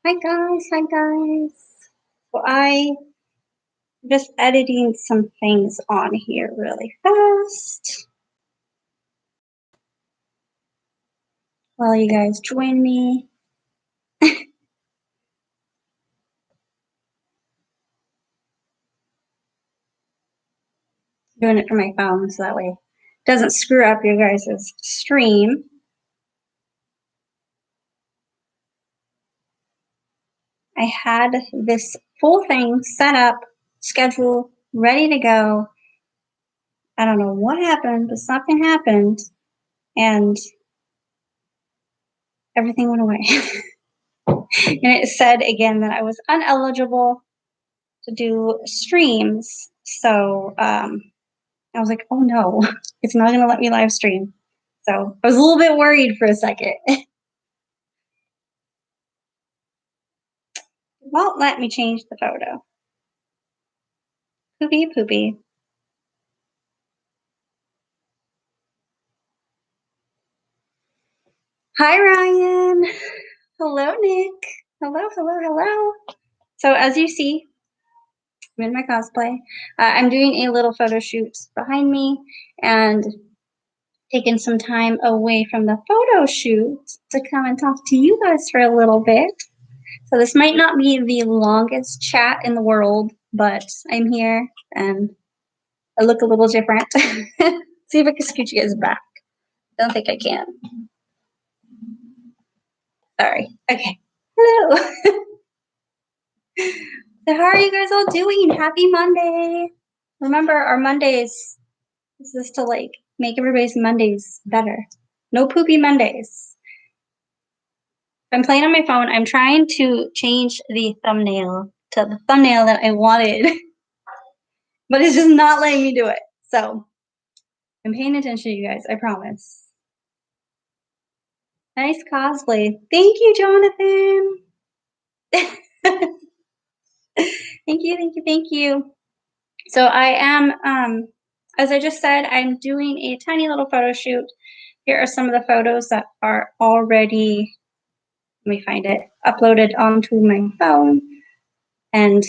Hi guys. So I just editing some things on here really fast. While you guys join me. Doing it from my phone so that way it doesn't screw up your guys' stream. I had this full thing set up, scheduled, ready to go. I don't know what happened, but something happened and everything went away. And it said again that I was uneligible to do streams. So I was like, oh no, it's not going to let me live stream. So I was a little bit worried for a second. It won't let me change the photo. Poopy. Hi, Ryan. Hello, Nick. Hello. So as you see, I'm in my cosplay. I'm doing a little photo shoot behind me and taking some time away from the photo shoot to come and talk to you guys for a little bit. So this might not be the longest chat in the world, but I'm here and I look a little different. See if I can scoot you guys back. I don't think I can. Sorry. Okay. Hello. So how are you guys all doing? Happy Monday. Remember, our Mondays, this is to like make everybody's Mondays better. No poopy Mondays. I'm playing on my phone. I'm trying to change the thumbnail to the thumbnail that I wanted, but it's just not letting me do it. So I'm paying attention to you guys, I promise. Nice cosplay. Thank you, Jonathan. Thank you. So I am, as I just said, I'm doing a tiny little photo shoot. Here are some of the photos that are already, let me find it, uploaded onto my phone and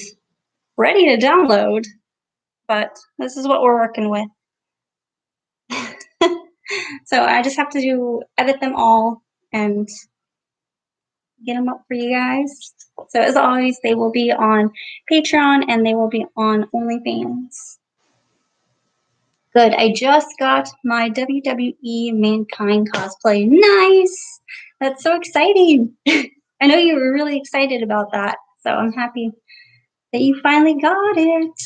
ready to download, but this is what we're working with. So I just have to edit them all and get them up for you guys. So as always, they will be on Patreon and they will be on OnlyFans. Good. I just got my WWE Mankind cosplay. Nice. That's so exciting. I know you were really excited about that, so I'm happy that you finally got it.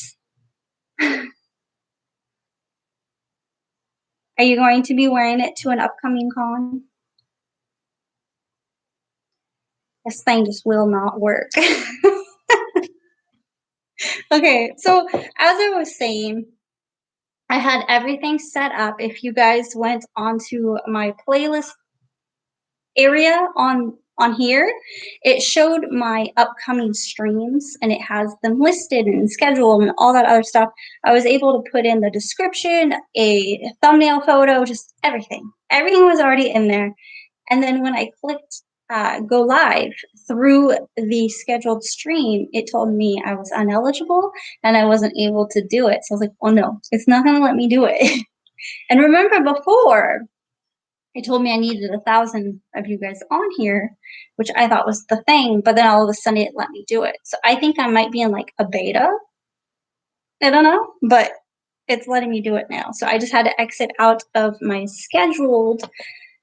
Are you going to be wearing it to an upcoming con? This thing just will not work. Okay, so as I was saying, I had everything set up. If you guys went onto my playlist area on here, it showed my upcoming streams and it has them listed and scheduled and all that other stuff. I was able to put in the description, a thumbnail photo, just everything. Everything was already in there. And then when I clicked go live through the scheduled stream, it told me I was uneligible and I wasn't able to do it. So I was like, oh no, it's not going to let me do it. And remember before, it told me I needed 1,000 of you guys on here, which I thought was the thing, but then all of a sudden it let me do it. So I think I might be in like a beta. I don't know, but it's letting me do it now. So I just had to exit out of my scheduled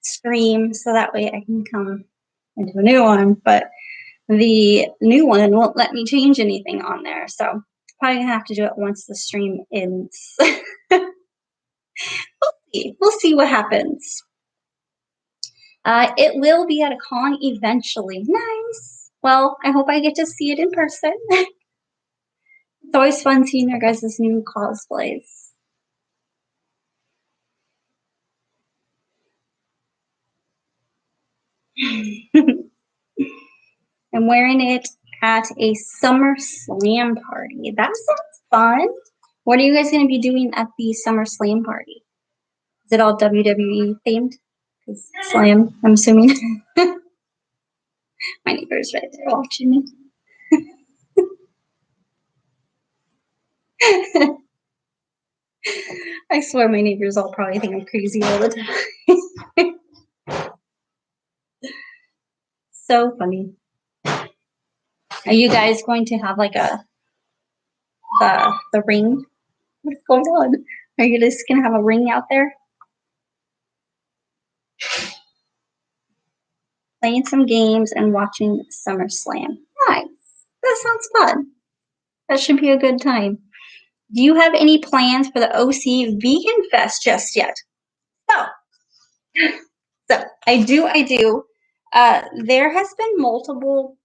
stream so that way I can come into a new one. But the new one won't let me change anything on there. So probably gonna have to do it once the stream ends. We'll see what happens. It will be at a con eventually. Nice. Well, I hope I get to see it in person. It's always fun seeing your guys' new cosplays. I'm wearing it at a Summer Slam party. That sounds fun. What are you guys going to be doing at the Summer Slam party? Is it all WWE themed? Because Slam, I'm assuming. My neighbor's right there watching me. I swear my neighbors all probably think I'm crazy all the time. So funny. Are you guys going to have like the ring? What's going on? Are you just gonna have a ring out there? Playing some games and watching SummerSlam. Nice. That sounds fun. That should be a good time. Do you have any plans for the OC Vegan Fest just yet? So, I do. There has been multiple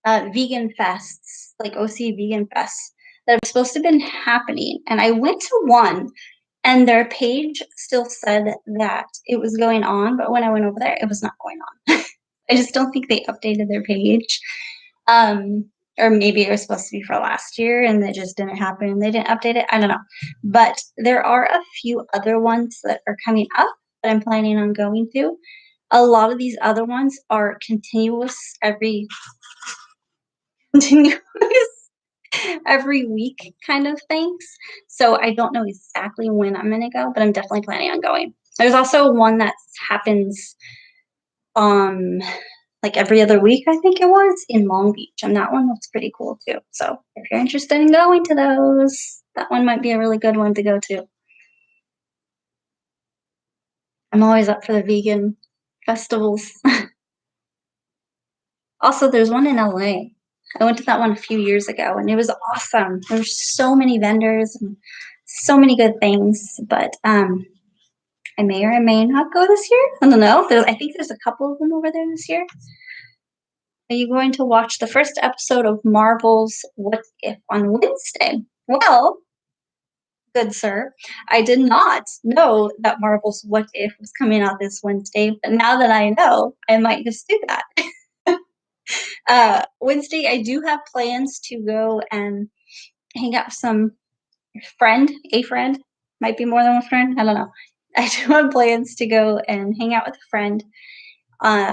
vegan fests, like OC Vegan Fests, that are supposed to have been happening. And I went to one, and their page still said that it was going on, but when I went over there, it was not going on. I just don't think they updated their page. Or maybe it was supposed to be for last year and it just didn't happen and they didn't update it. I don't know. But there are a few other ones that are coming up that I'm planning on going to. A lot of these other ones are continuous every week kind of things. So I don't know exactly when I'm going to go, but I'm definitely planning on going. There's also one that happens like every other week, I think it was, in Long Beach. And that one looks pretty cool too. So if you're interested in going to those, that one might be a really good one to go to. I'm always up for the vegan festivals. Also, there's one in LA. I went to that one a few years ago and it was awesome. There were so many vendors and so many good things, but I may or I may not go this year. I don't know. I think there's a couple of them over there this year. Are you going to watch the first episode of Marvel's What If on Wednesday? Well, good sir, I did not know that Marvel's What If was coming out this Wednesday, but now that I know, I might just do that. Wednesday, I do have plans to go and hang out with some a friend, might be more than one friend, I don't know. I do have plans to go and hang out with a friend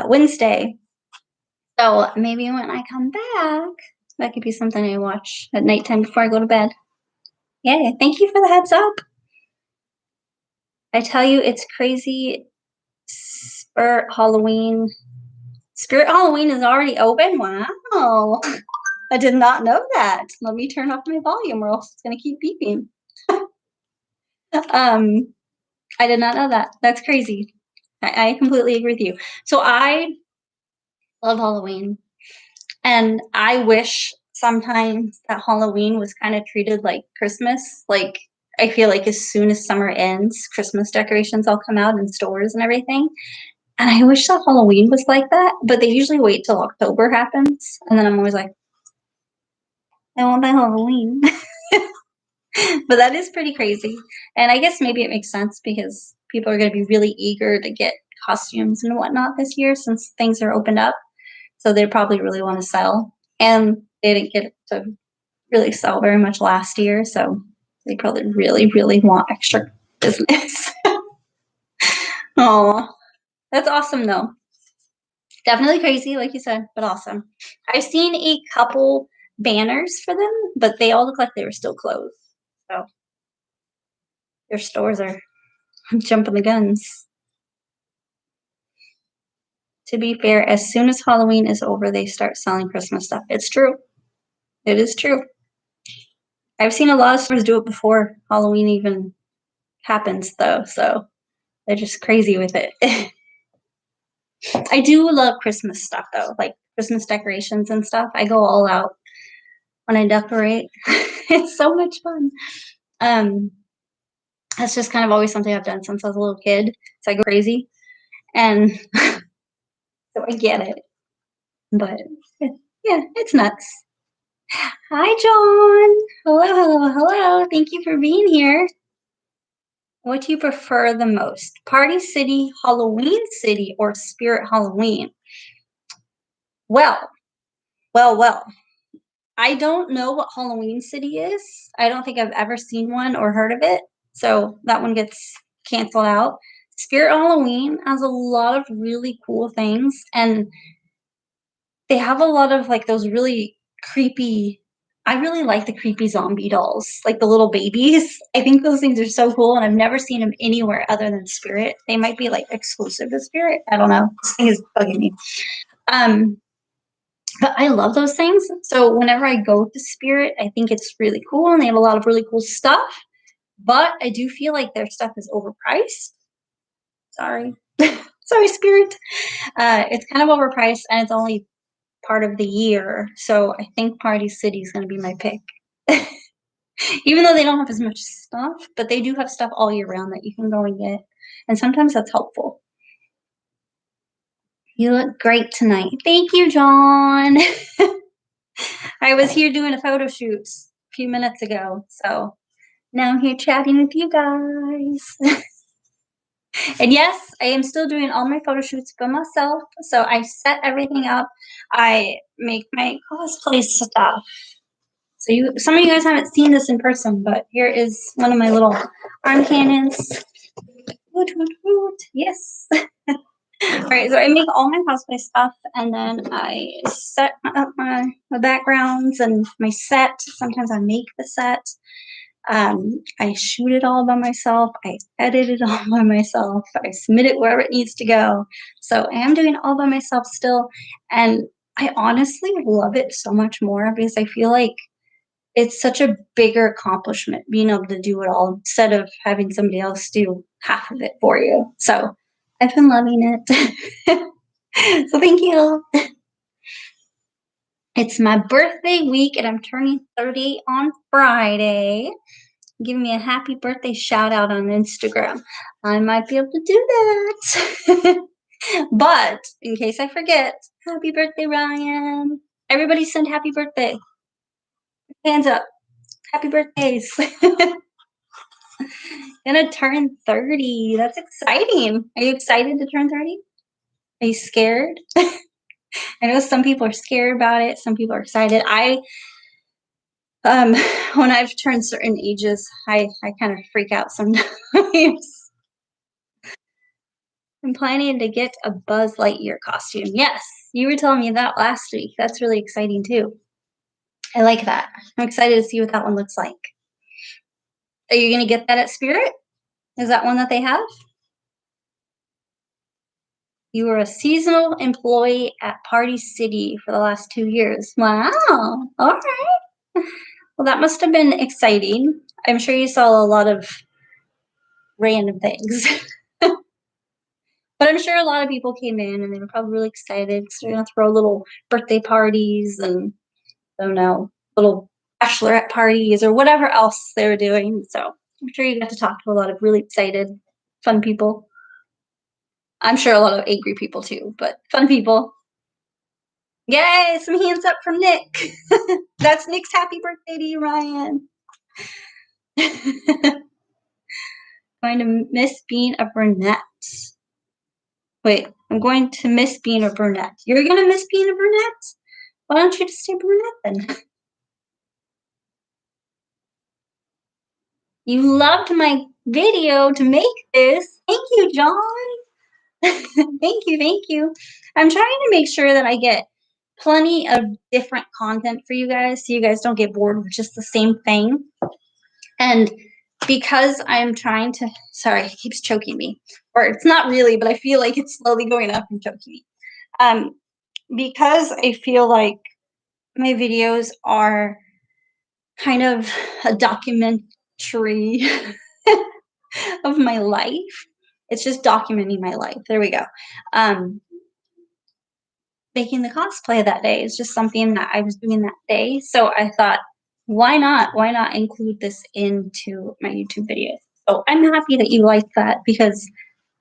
Wednesday. So maybe when I come back, that could be something I watch at nighttime before I go to bed. Yeah, thank you for the heads up. I tell you, it's crazy. Spirit Halloween is already open? Wow. I did not know that. Let me turn off my volume or else it's going to keep beeping. I did not know that. That's crazy. I completely agree with you. So I love Halloween. And I wish sometimes that Halloween was kind of treated like Christmas. Like, I feel like as soon as summer ends, Christmas decorations all come out in stores and everything. And I wish that Halloween was like that, but they usually wait till October happens. And then I'm always like, I want my Halloween. But that is pretty crazy. And I guess maybe it makes sense because people are going to be really eager to get costumes and whatnot this year since things are opened up. So they probably really want to sell. And they didn't get to really sell very much last year. So they probably really, really want extra business. Oh, that's awesome though. Definitely crazy, like you said, but awesome. I've seen a couple banners for them, but they all look like they were still closed. So their stores are jumping the guns. To be fair, as soon as Halloween is over, they start selling Christmas stuff. It's true. It is true. I've seen a lot of stores do it before Halloween even happens, though. So they're just crazy with it. I do love Christmas stuff, though, like Christmas decorations and stuff. I go all out when I decorate. It's so much fun. That's just kind of always something I've done since I was a little kid. So I go crazy. And so I get it. But yeah, it's nuts. Hi, John. Hello. Thank you for being here. What do you prefer the most? Party City, Halloween City, or Spirit Halloween? Well. I don't know what Halloween City is. I don't think I've ever seen one or heard of it. So that one gets canceled out. Spirit Halloween has a lot of really cool things. And They have a lot of, like, those really creepy I really like the creepy zombie dolls, like the little babies. I think those things are so cool, and I've never seen them anywhere other than Spirit. They might be, like, exclusive to Spirit. I don't know. This thing is bugging me. Um, but I love those things. So whenever I go to Spirit, I think it's really cool, and they have a lot of really cool stuff. But I do feel like their stuff is overpriced. Sorry. Sorry, Spirit. It's kind of overpriced, and it's only part of the year. So I think Party City is going to be my pick. Even though they don't have as much stuff, but they do have stuff all year round that you can go and get. And sometimes that's helpful. You look great tonight. Thank you, John. I was here doing a photo shoot a few minutes ago. So now I'm here chatting with you guys. And yes, I am still doing all my photo shoots by myself. So I set everything up. I make my cosplay stuff. So some of you guys haven't seen this in person, but here is one of my little arm cannons. Woot, woot, woot. Yes. All right, so I make all my cosplay stuff, and then I set up my backgrounds and my set. Sometimes I make the set. I shoot it all by myself. I edit it all by myself. I submit it wherever it needs to go. So I am doing it all by myself still, and I honestly love it so much more because I feel like it's such a bigger accomplishment being able to do it all instead of having somebody else do half of it for you. So I've been loving it. So thank you. It's my birthday week and I'm turning 30 on Friday. Give me a happy birthday shout out on Instagram. I might be able to do that. But in case I forget, happy birthday, Ryan. Everybody send happy birthday. Hands up. Happy birthdays. Gonna turn 30. That's exciting. Are you excited to turn 30? Are you scared? I know some people are scared about it. Some people are excited. When I've turned certain ages, I kind of freak out sometimes. I'm planning to get a Buzz Lightyear costume. Yes, you were telling me that last week. That's really exciting too. I like that. I'm excited to see what that one looks like. Are you gonna get that at Spirit? Is that one that they have? You were a seasonal employee at Party City for the last 2 years. Wow. All right. Well, that must have been exciting. I'm sure you saw a lot of random things. But I'm sure a lot of people came in and they were probably really excited because they're going to throw little birthday parties and, I don't know, little bachelorette parties or whatever else they were doing. So I'm sure you got to talk to a lot of really excited, fun people. I'm sure a lot of angry people too, but fun people. Yay, some hands up from Nick. That's Nick's happy birthday to you, Ryan. Going to miss being a brunette. Wait, I'm going to miss being a brunette. You're going to miss being a brunette? Why don't you just stay brunette then? You loved my video to make this. Thank you, John. Thank you. I'm trying to make sure that I get plenty of different content for you guys so you guys don't get bored with just the same thing. And because I'm trying to, sorry, it keeps choking me. Or it's not really, but I feel like it's slowly going up and choking me. Because I feel like my videos are kind of a documentary of my life. It's just documenting my life. There we go. Making the cosplay that day is just something that I was doing that day. So I thought, why not? Why not include this into my YouTube videos? So I'm happy that you liked that because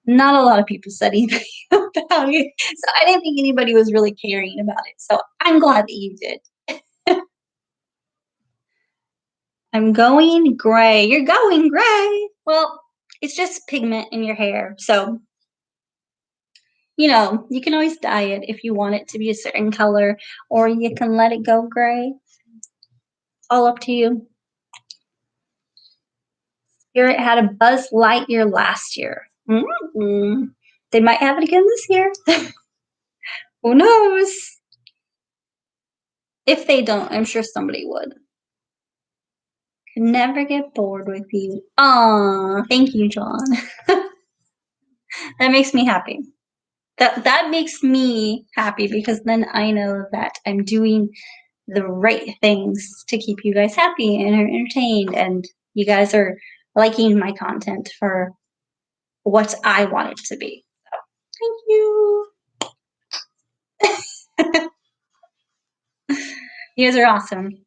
not a lot of people said anything about it. So I didn't think anybody was really caring about it. So I'm glad that you did. I'm going gray. You're going gray. Well, it's just pigment in your hair. So, you can always dye it if you want it to be a certain color, or you can let it go gray. All up to you. Spirit had a Buzz Lightyear last year. They might have it again this year. Who knows? If they don't, I'm sure somebody would. Could never get bored with you. Aw, thank you, John. That makes me happy. That makes me happy because then I know that I'm doing the right things to keep you guys happy and entertained, and you guys are liking my content for what I want it to be. So, thank you. You guys are awesome.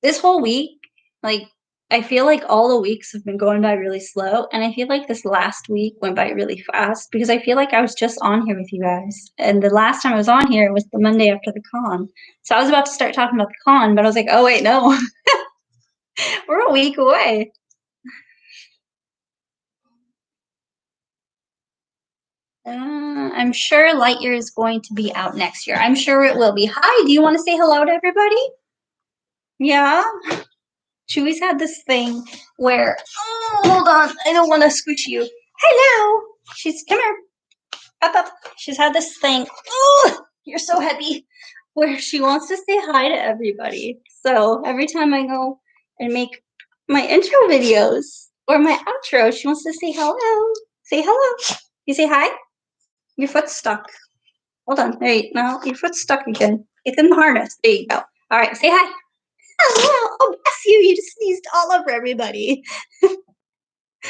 This whole week, like, I feel like all the weeks have been going by really slow, and I feel like this last week went by really fast because I feel like I was just on here with you guys, and the last time I was on here was the Monday after the con. So I was about to start talking about the con, but I was like, oh wait, no, we're a week away. I'm sure Lightyear is going to be out next year. I'm sure it will be. Hi, do you want to say hello to everybody? Yeah. Chewy's had this thing where, oh, hold on, I don't want to squish you. Hello. Come here. Up, up. She's had this thing. Oh, you're so heavy. Where she wants to say hi to everybody. So every time I go and make my intro videos or my outro, she wants to say hello. Say hello. You say hi? Your foot's stuck. Hold on. There you go. Your foot's stuck again. It's in the harness. There you go. All right. Say hi. Oh, bless you. You just sneezed all over everybody. There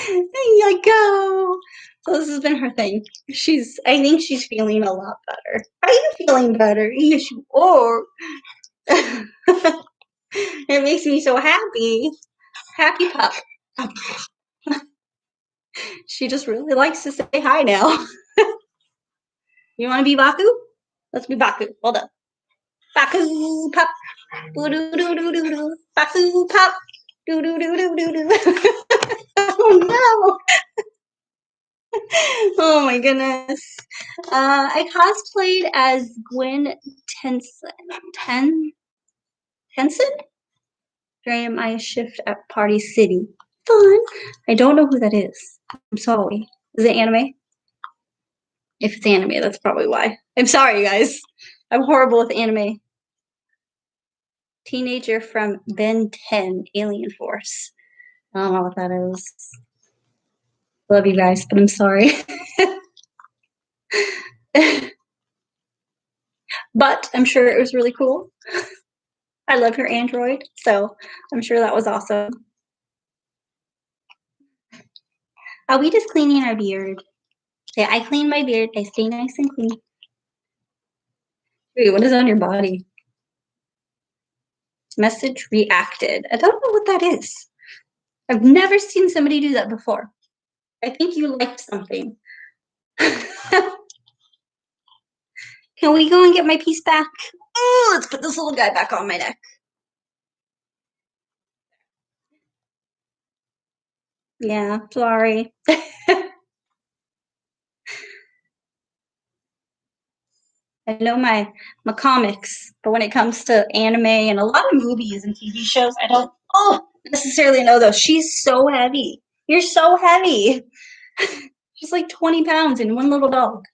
you go. So this has been her thing. I think she's feeling a lot better. Are you feeling better? Yes, you are. It makes me so happy. Happy pup. She just really likes to say hi now. You want to be Baku? Let's be Baku. Hold up. Baku pup. Boo doo doo doo doo doo. Baku pup. Doo doo doo doo doo doo. Oh no. Oh my goodness. I cosplayed as Gwen Tenson during my shift at Party City. Fun. I don't know who that is. I'm sorry. Is it anime? If it's anime, that's probably why. I'm sorry, guys. I'm horrible with anime. Teenager from Ben 10 Alien Force. I don't know what that is. Love you guys, but I'm sorry. But I'm sure it was really cool. I love her android, so I'm sure that was awesome. Are we just cleaning our beard? Yeah, I clean my beard. I stay nice and clean. Wait, what is on your body? Message reacted. I don't know what that is. I've never seen somebody do that before. I think you liked something. Can we go and get my piece back? Oh, let's put this little guy back on my neck. Yeah, sorry. I know my comics, but when it comes to anime and a lot of movies and TV shows, I don't necessarily know those. She's so heavy. You're so heavy. She's like 20 pounds in one little dog.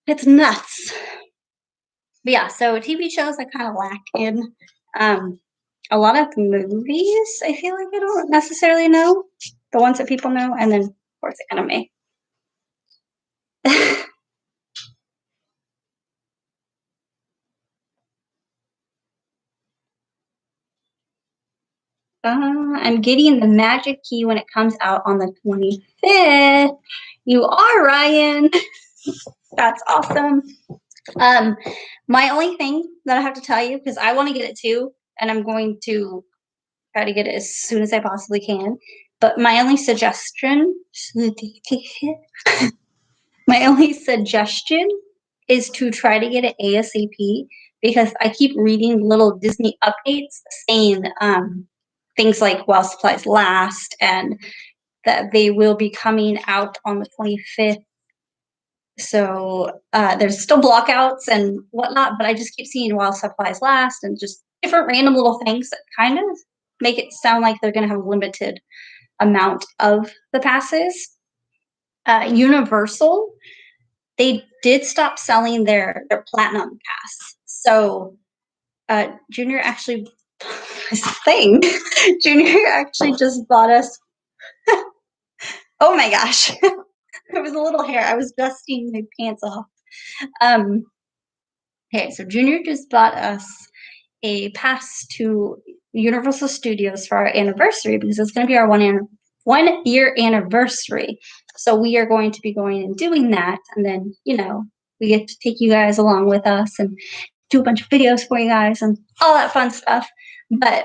It's nuts. But yeah, so TV shows I kind of lack in. A lot of movies, I feel like I don't necessarily know. The ones that people know, and then of course anime. I'm getting the magic key when it comes out on the 25th. You are, Ryan. That's awesome. My only thing that I have to tell you, because I want to get it too, and I'm going to try to get it as soon as I possibly can. But my only suggestion is to try to get it ASAP, because I keep reading little Disney updates saying things like while supplies last, and that they will be coming out on the 25th. So there's still blockouts and whatnot, but I just keep seeing while supplies last and just different random little things that kind of make it sound like they're going to have a limited amount of the passes. Universal, they did stop selling their platinum pass. So Junior actually this thing. Junior actually just bought us. Oh my gosh. There was a little hair. I was dusting my pants off. Okay, so Junior just bought us a pass to Universal Studios for our anniversary because it's going to be our 1 year anniversary. So we are going to be going and doing that, and then we get to take you guys along with us and do a bunch of videos for you guys and all that fun stuff. But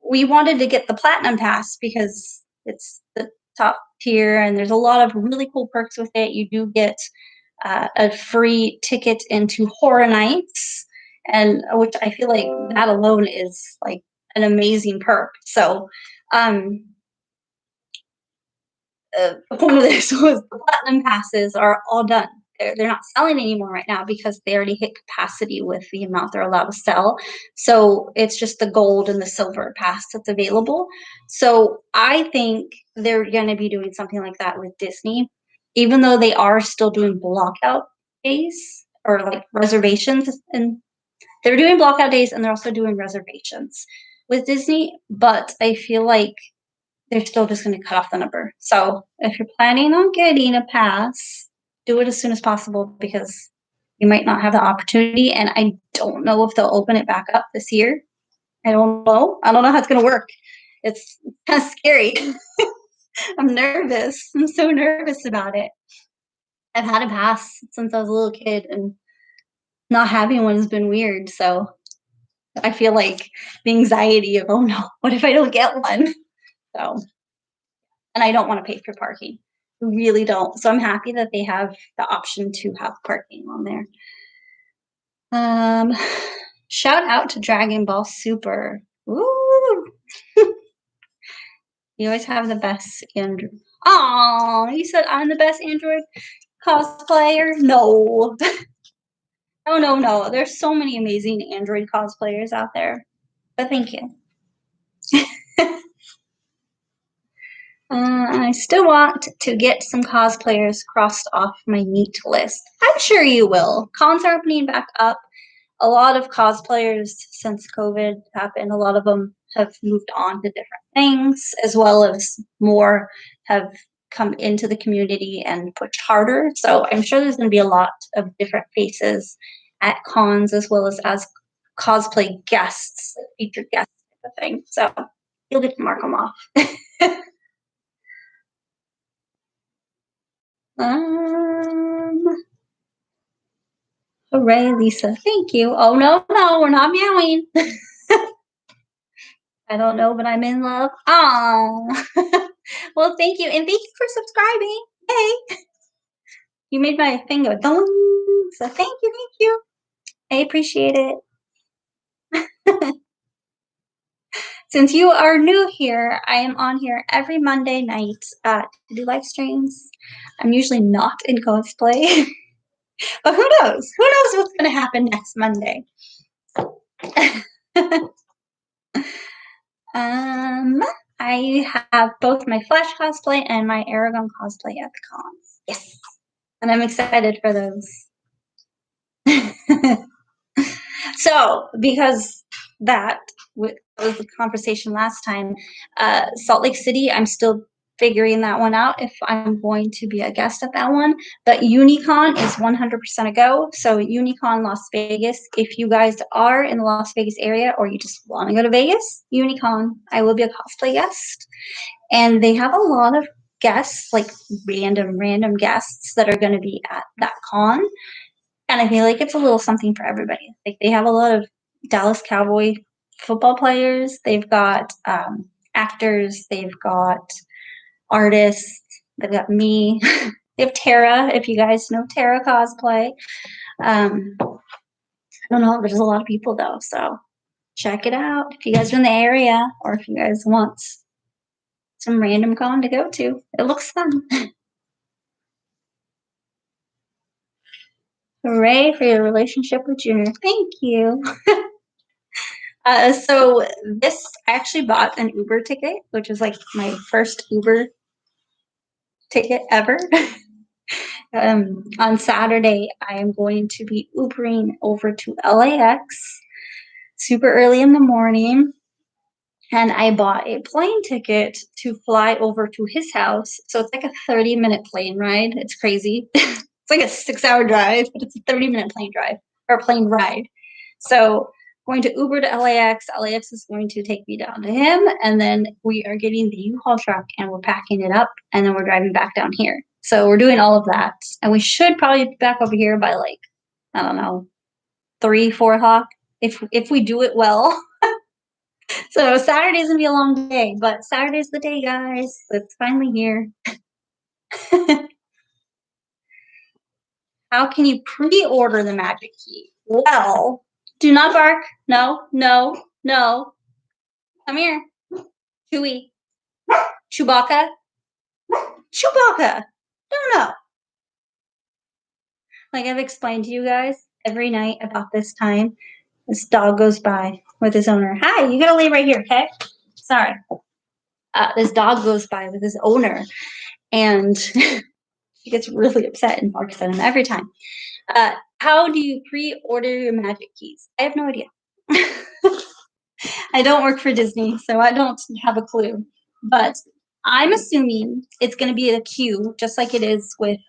we wanted to get the platinum pass because it's the top tier and there's a lot of really cool perks with it. You do get a free ticket into Horror Nights, and which I feel like that alone is like an amazing perk. So the point of this was the platinum passes are all done. They're not selling anymore right now because they already hit capacity with the amount they're allowed to sell. So it's just the gold and the silver pass that's available. So I think they're going to be doing something like that with Disney, even though they are still doing blockout days or like reservations. And they're doing blockout days and they're also doing reservations with Disney. But I feel like they're still just going to cut off the number. So if you're planning on getting a pass, do it as soon as possible because you might not have the opportunity. And I don't know if they'll open it back up this year. I don't know. I don't know how it's going to work. It's kind of scary. I'm nervous. I'm so nervous about it. I've had a pass since I was a little kid, and not having one has been weird. So I feel like the anxiety of, oh no, what if I don't get one? So, and I don't want to pay for parking. I really don't. So I'm happy that they have the option to have parking on there. Shout out to Dragon Ball Super. Woo! You always have the best Android. Oh, you said I'm the best Android cosplayer? No. No, no, no. There's so many amazing Android cosplayers out there. But thank you. I still want to get some cosplayers crossed off my neat list. I'm sure you will. Cons are opening back up. A lot of cosplayers since COVID happened, a lot of them have moved on to different things, as well as more have come into the community and pushed harder. So I'm sure there's going to be a lot of different faces at cons, as well as cosplay guests, featured guests type of thing. So you'll get to mark them off. Hooray, Lisa. Thank you. Oh, no, we're not meowing. I don't know, but I'm in love. Oh, well, thank you. And thank you for subscribing. Hey, you made my thing go dong. So thank you. I appreciate it. Since you are new here, I am on here every Monday night to do live streams. I'm usually not in cosplay, but who knows? Who knows what's going to happen next Monday? I have both my Flash cosplay and my Aragon cosplay at the cons. Yes, and I'm excited for those. So, because that was the conversation last time, Salt Lake City, I'm still figuring that one out if I'm going to be a guest at that one. But Unicon is 100% a go. So Unicon Las Vegas, if you guys are in the Las Vegas area or you just want to go to Vegas, Unicon, I will be a cosplay guest. And they have a lot of guests, like random guests that are going to be at that con. And I feel like it's a little something for everybody. Like they have a lot of Dallas Cowboy football players. They've got actors. They've got artists. They've got me. They have Tara, if you guys know Tara cosplay. I don't know. There's a lot of people though. So check it out if you guys are in the area or if you guys want some random con to go to. It looks fun. Hooray for your relationship with Junior. Thank you. So this, I actually bought an Uber ticket, which is like my first Uber ticket ever. It On Saturday, I am going to be Ubering over to LAX super early in the morning. And I bought a plane ticket to fly over to his house. So it's like a 30-minute plane ride. It's crazy. It's like a 6-hour drive, but it's a 30-minute plane drive or plane ride. So going to Uber to LAX. LAX is going to take me down to him. And then we are getting the U-Haul truck and we're packing it up. And then we're driving back down here. So we're doing all of that. And we should probably be back over here by like, I don't know, 3, 4 o'clock if we do it well. So Saturday's gonna be a long day, but Saturday's the day, guys. It's finally here. How can you pre-order the magic key? Well, do not bark. No, no, no. Come here. Chewy. Chewbacca. Chewbacca. No, no. Like I've explained to you guys, every night about this time, this dog goes by with his owner. Hi, you gotta lay right here, okay? Sorry. This dog goes by with his owner, and he gets really upset and barks at him every time. How do you pre-order your magic keys? I have no idea. I don't work for Disney, so I don't have a clue. But I'm assuming it's going to be a queue, just like it is with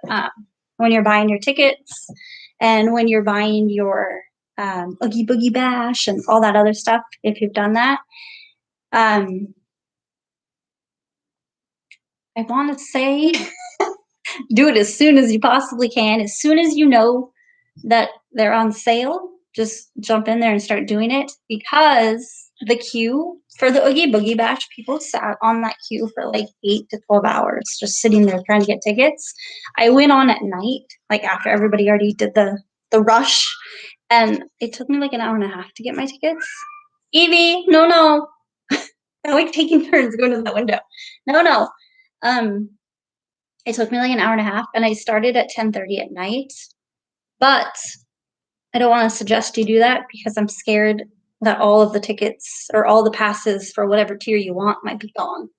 when you're buying your tickets and when you're buying your Oogie Boogie Bash and all that other stuff, if you've done that. I want to say do it as soon as you possibly can. As soon as you know that they're on sale, just jump in there and start doing it, because the queue for the Oogie Boogie Bash, people sat on that queue for like 8 to 12 hours just sitting there trying to get tickets. I went on at night, like after everybody already did the rush, and it took me like an hour and a half to get my tickets. Evie, no. I like taking turns going to that window. No. It took me like an hour and a half, and I started at 10:30 at night. But I don't want to suggest you do that because I'm scared that all of the tickets or all the passes for whatever tier you want might be gone.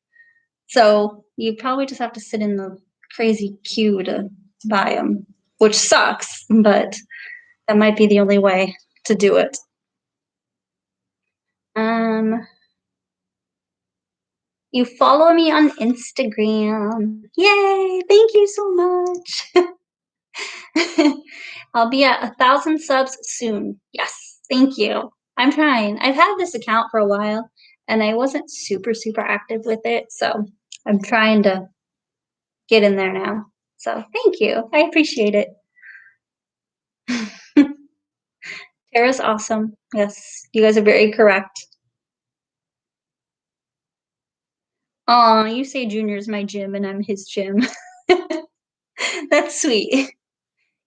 So you probably just have to sit in the crazy queue to buy them, which sucks, but that might be the only way to do it. You follow me on Instagram. Yay! Thank you so much. I'll be at 1,000 subs soon. Yes, thank you. I'm trying. I've had this account for a while and I wasn't super active with it, so I'm trying to get in there now. So thank you. I appreciate it. Tara's awesome. Yes, you guys are very correct. Oh, you say Junior's my gym and I'm his gym. That's sweet.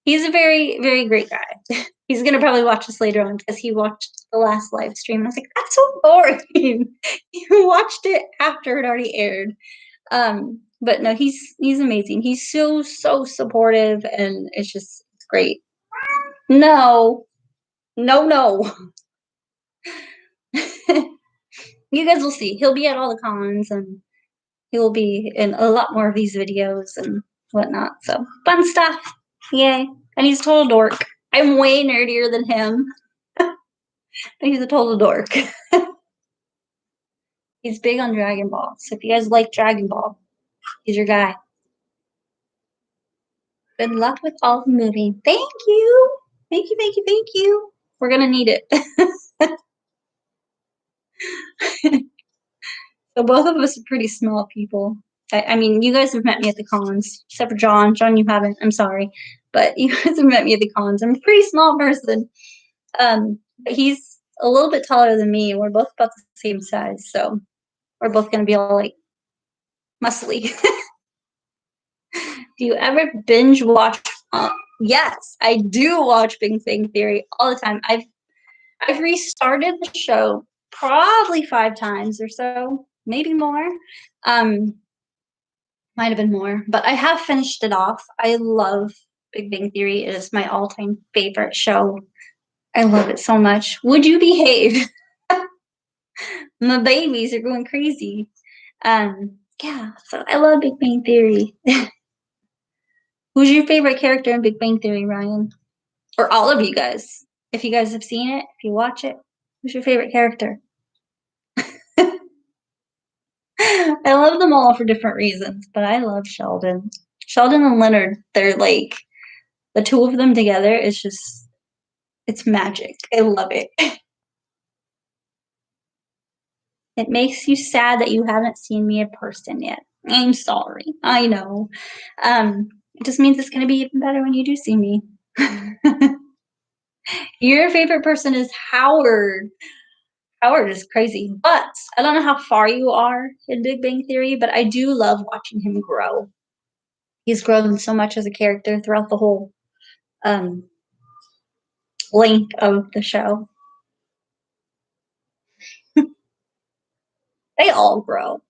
He's a very great guy. He's gonna probably watch this later on because he watched the last live stream. I was like, that's so boring. You watched it after it already aired. But no, he's amazing. He's so supportive, and it's great. No. You guys will see. He'll be at all the cons, and he will be in a lot more of these videos and whatnot. So fun stuff. Yay. And he's a total dork. I'm way nerdier than him. He's a total dork. He's big on Dragon Ball. So if you guys like Dragon Ball, he's your guy. Good luck with all the moving. Thank you. Thank you. We're gonna need it. So both of us are pretty small people. I mean, you guys have met me at the cons, except for John. John, you haven't. I'm sorry. But you guys have met me at the cons. I'm a pretty small person. But he's a little bit taller than me. We're both about the same size. So we're both going to be all like muscly. Do you ever binge watch? Yes, I do watch Big Bang Theory all the time. I've restarted the show probably 5 times or so, maybe more. Might have been more, but I have finished it off. I love Big Bang Theory. It is my all-time favorite show. I love it so much. Would you behave? My babies are going crazy. Yeah, so I love Big Bang Theory. Who's your favorite character in Big Bang Theory, Ryan? Or all of you guys? If you guys have seen it, if you watch it, who's your favorite character? I love them all for different reasons, but I love Sheldon. Sheldon and Leonard, they're like the two of them together is just it's magic. I love it. It makes you sad that you haven't seen me in person yet. I'm sorry. I know. It just means it's going to be even better when you do see me. Your favorite person is Howard. Howard is crazy, but I don't know how far you are in Big Bang Theory, but I do love watching him grow. He's grown so much as a character throughout the whole um, length of the show. They all grow.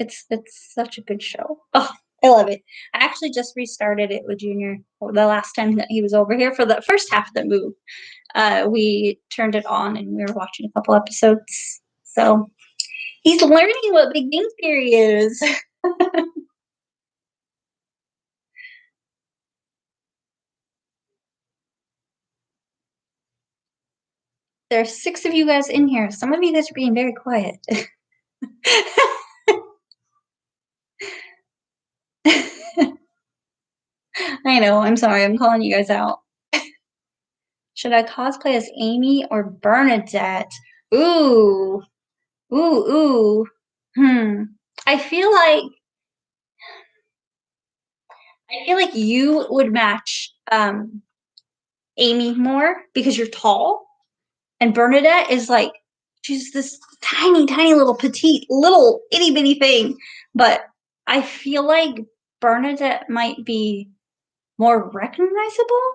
It's such a good show. Oh, I love it. I actually just restarted it with Junior the last time that he was over here for the first half of the move. We turned it on and we were watching a couple episodes. So he's learning what Big Bang Theory is. There's 6 of you guys in here. Some of you guys are being very quiet. I know. I'm sorry. I'm calling you guys out. Should I cosplay as Amy or Bernadette? Ooh. Ooh, ooh. I feel like you would match Amy more because you're tall, and Bernadette is like she's this tiny, tiny little petite, little itty bitty thing. But I feel like Bernadette might be more recognizable.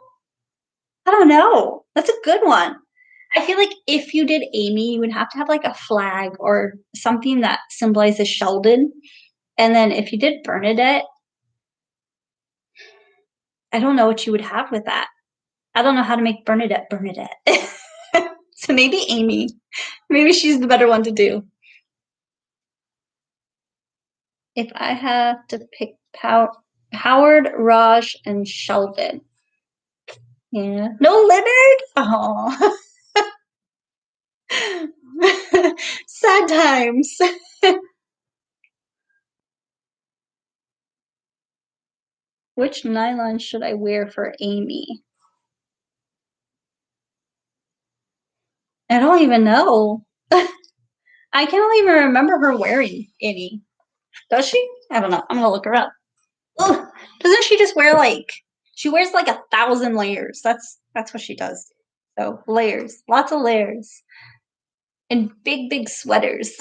I don't know. That's a good one. I feel like if you did Amy, you would have to have like a flag or something that symbolizes Sheldon. And then if you did Bernadette, I don't know what you would have with that. I don't know how to make Bernadette Bernadette. So maybe Amy. Maybe she's the better one to do. If I have to pick Howard, Raj, and Sheldon. Yeah. No Leonard? Oh. Sad times. Which nylon should I wear for Amy? I don't even know. I can't even remember her wearing any. Does she? I don't know. I'm gonna look her up. Ugh. Doesn't she just wear like she wears like 1,000 layers? That's what she does. So layers, lots of layers, and big big sweaters.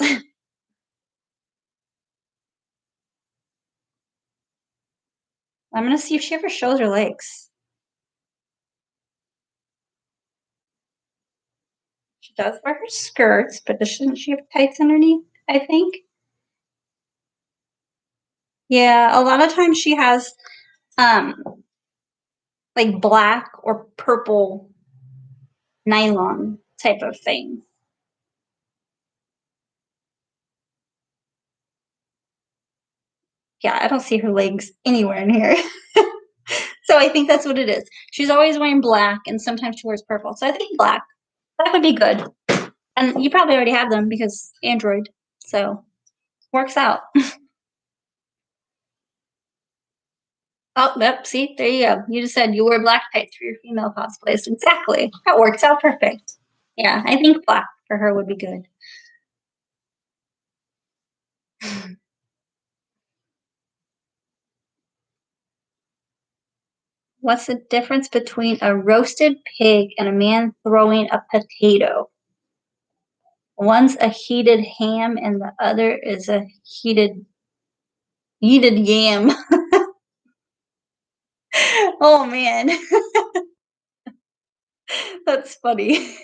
I'm gonna see if she ever shows her legs. She does wear her skirts, but doesn't she have tights underneath? I think. Yeah, a lot of times she has um like black or purple nylon type of thing. Yeah, I don't see her legs anywhere in here. So I think that's what it is. She's always wearing black and sometimes she wears purple. So I think black. That would be good. And you probably already have them because Android. So works out. Oh, yep. See, there you go. You just said you wear black tights for your female cosplays. Exactly. That works out perfect. Yeah, I think black for her would be good. What's the difference between a roasted pig and a man throwing a potato? One's a heated ham and the other is a heated yam. Oh man. That's funny.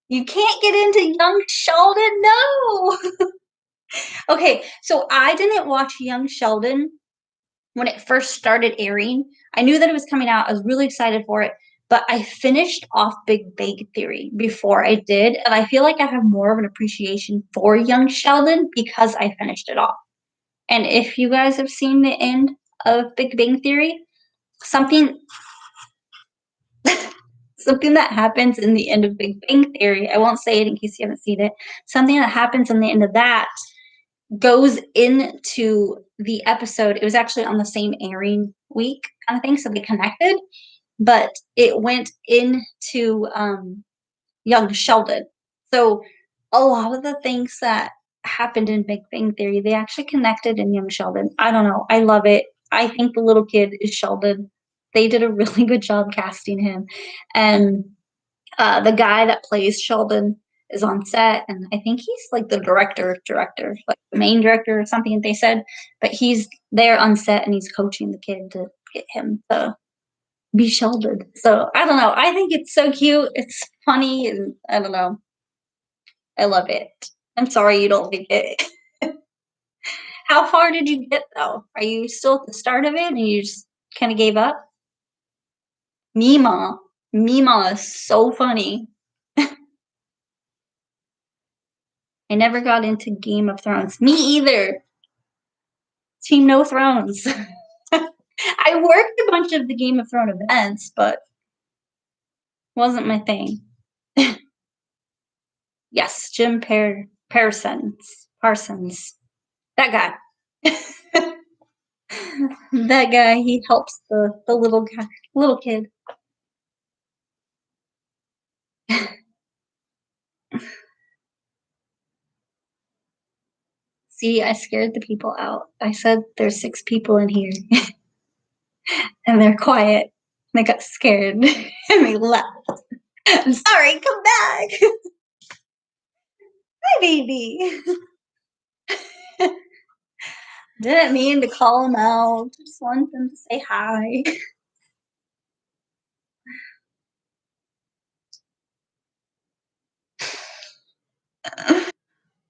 You can't get into Young Sheldon. No. Okay, so I didn't watch Young Sheldon when it first started airing. I knew that it was coming out. I was really excited for it, but I finished off Big Bang Theory before I did, and I feel like I have more of an appreciation for Young Sheldon because I finished it off. And if you guys have seen the end of Big Bang Theory, something something that happens in the end of Big Bang Theory. I won't say it in case you haven't seen it. Something that happens in the end of that goes into the episode. It was actually on the same airing week kind of thing, so they connected, but it went into young Sheldon. So a lot of the things that happened in Big Bang Theory, they actually connected in young Sheldon. I don't know. I love it. I think the little kid is Sheldon. They did a really good job casting him. And the guy that plays Sheldon is on set, and I think he's like the director, like the main director or something, they said. But he's there on set and he's coaching the kid to get him to be Sheldon. So I don't know. I think it's so cute. It's funny, and I don't know. I love it. I'm sorry you don't like it. How far did you get though? Are you still at the start of it and you just kind of gave up? Mima. Mima is so funny. I never got into Game of Thrones. Me either. Team No Thrones. I worked a bunch of the Game of Thrones events, but wasn't my thing. Yes, Jim Parsons. That guy. That guy, he helps the little guy, little kid. See, I scared the people out. I said there's 6 people in here. And they're quiet. They got scared and they left. I'm sorry, come back. Hi, baby. Didn't mean to call them out. Just wanted them to say hi.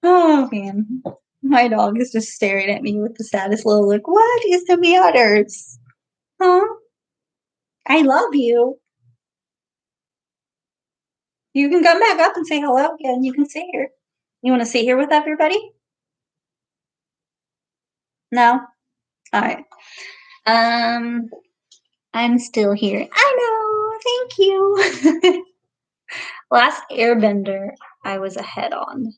Oh, man. My dog is just staring at me with the saddest little look. What is the matters? Huh? I love you. You can come back up and say hello again. You can sit here. You want to sit here with everybody? No? All right. I'm still here. I know. Thank you. Last Airbender, I was ahead on.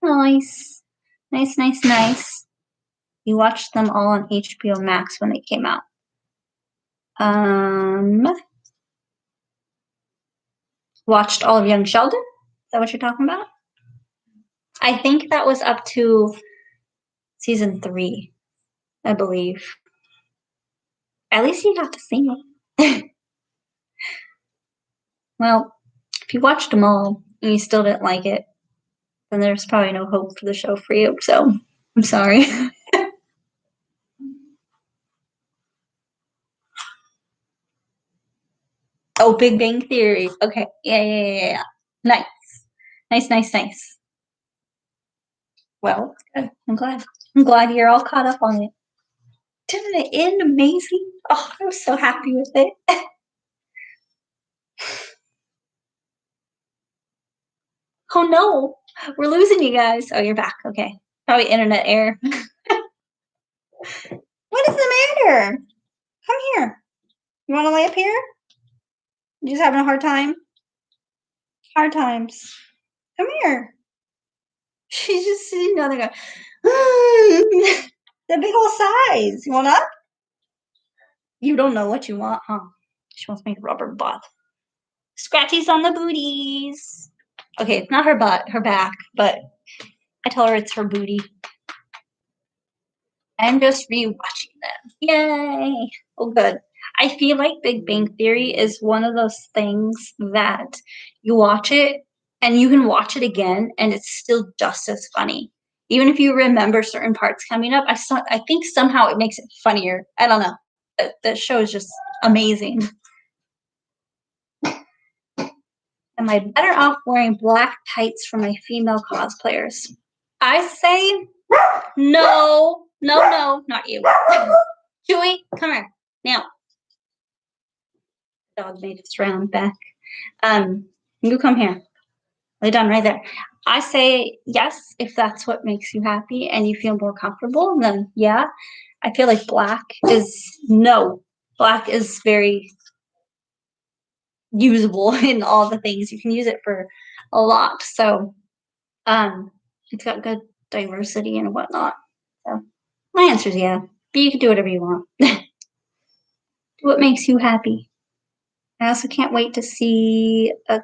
Nice. Nice, nice, nice. You watched them all on HBO Max when they came out. Watched all of Young Sheldon? Is that what you're talking about? I think that was up to season 3, I believe. At least you got to see it. Well, if you watched them all and you still didn't like it, then there's probably no hope for the show for you. So I'm sorry. Oh, Big Bang Theory. Okay. Yeah. Nice. Nice, nice, nice. Well, good. I'm glad. I'm glad you're all caught up on it. Didn't it end amazing? Oh, I was so happy with it. Oh no, we're losing you guys. Oh, you're back. Okay. Probably internet error. What is the matter? Come here. You want to lay up here? You just having a hard time? Hard times. Come here. She's just sitting down there going, the big old size. You want up? You don't know what you want, huh? She wants me to rub her butt. Scratchies on the booties. Okay, it's not her butt, her back, but I tell her it's her booty. I'm just rewatching them. Yay! Oh, good. I feel like Big Bang Theory is one of those things that you watch it and you can watch it again and it's still just as funny. Even if you remember certain parts coming up, I think somehow it makes it funnier. I don't know. That show is just amazing. Am I better off wearing black tights for my female cosplayers? I say no, not you. Chewy, come here. Now. Dog made its round back. You come here. Lay down right there. I say yes if that's what makes you happy and you feel more comfortable, then yeah. I feel like black is no. Black is very usable in all the things. You can use it for a lot. So it's got good diversity and whatnot. So my answer is yeah. But you can do whatever you want. Do what makes you happy. I also can't wait to see I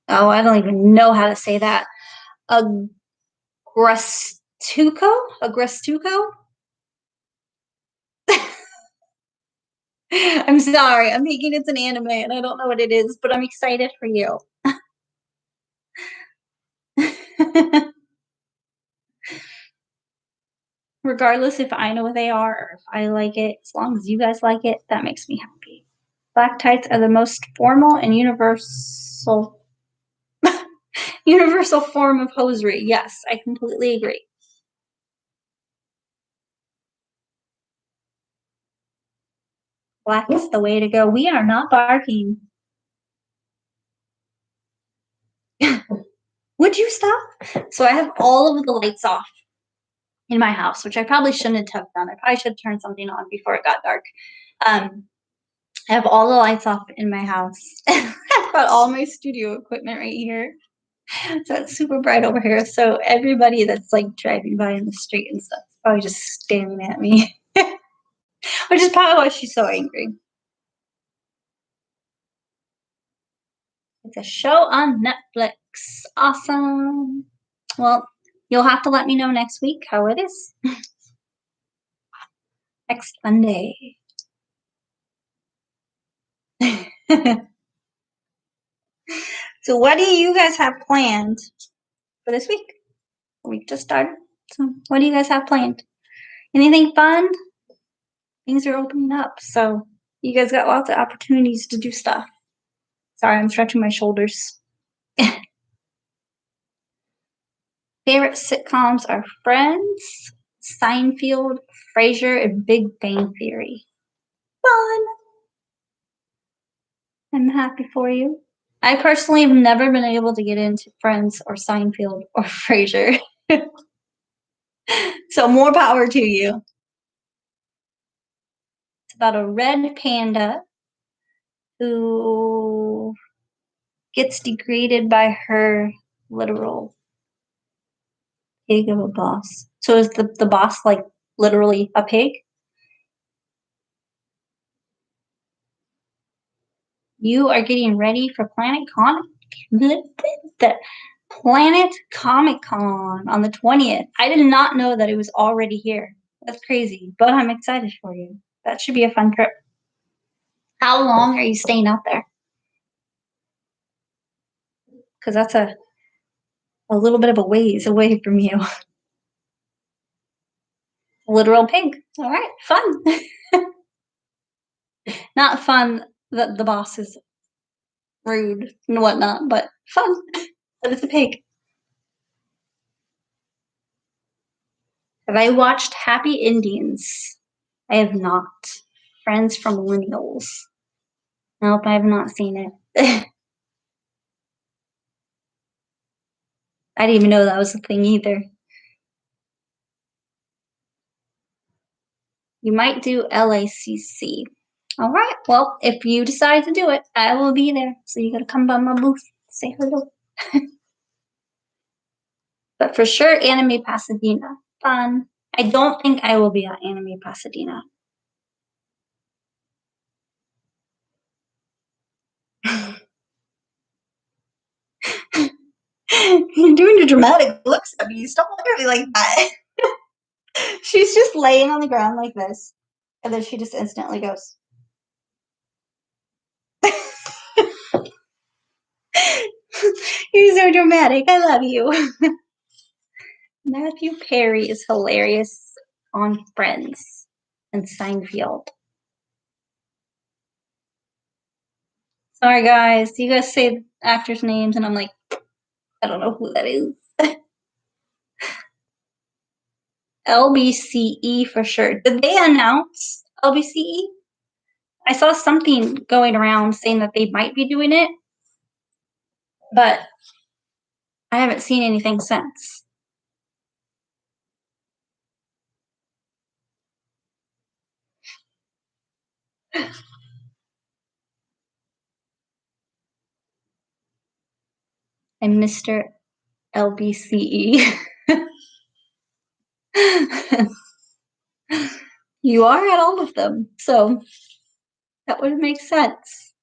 don't even know how to say that. A Grestuco? A Grestuco? I'm sorry. I'm thinking it's an anime and I don't know what it is, but I'm excited for you. Regardless if I know what they are or if I like it, as long as you guys like it, that makes me happy. Black tights are the most formal and universal form of hosiery. Yes, I completely agree. Black is the way to go. We are not barking. Would you stop? So I have all of the lights off in my house, which I probably shouldn't have done. I probably should have turned something on before it got dark. I have all the lights off in my house. I've got all my studio equipment right here. So it's super bright over here. So everybody that's like driving by in the street and stuff is probably just staring at me. Which is probably why she's so angry. It's a show on Netflix. Awesome. Well, you'll have to let me know next week how it is. Next Monday. So what do you guys have planned for this week? The week just started. So what do you guys have planned? Anything fun? Things are opening up. So you guys got lots of opportunities to do stuff. Sorry, I'm stretching my shoulders. Favorite sitcoms are Friends, Seinfeld, Frasier, and Big Bang Theory. Fun! I'm happy for you. I personally have never been able to get into Friends or Seinfeld or Frasier. So more power to you. It's about a red panda who gets degraded by her literal pig of a boss. So is the boss like literally a pig? You are getting ready for Planet Comic Con on the 20th. I did not know that it was already here. That's crazy, but I'm excited for you. That should be a fun trip. How long are you staying out there? Because that's a little bit of a ways away from you. Literal pig. All right, fun. Not fun that the boss is rude and whatnot, but fun. But it's a pig. Have I watched Happy Indians? I have not. Friends from Millennials. Nope, I have not seen it. I didn't even know that was a thing either. You might do LACC. All right. Well, if you decide to do it, I will be there. So you gotta come by my booth, say hello. But for sure, Anime Pasadena. Fun. I don't think I will be at Anime Pasadena. You're doing your dramatic looks at me. Stop looking at me like that. She's just laying on the ground like this. And then she just instantly goes. You're so dramatic. I love you. Matthew Perry is hilarious on Friends and Seinfeld. Sorry, guys. You guys say actors' names, and I'm like, I don't know who that is. LBCE for sure. Did they announce LBCE? I saw something going around saying that they might be doing it, but I haven't seen anything since. And Mr. LBCE. You are at all of them, so that would make sense.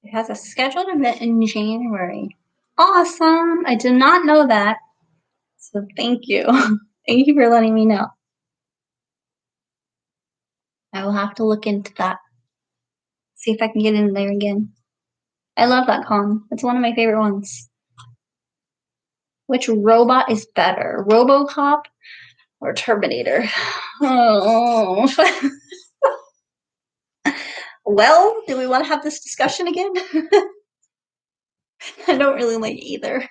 It has a scheduled event in January. Awesome! I did not know that. So thank you. Thank you for letting me know. I will have to look into that. See if I can get in there again. I love that con. It's one of my favorite ones. Which robot is better, RoboCop or Terminator? Oh. Well, do we want to have this discussion again? I don't really like either.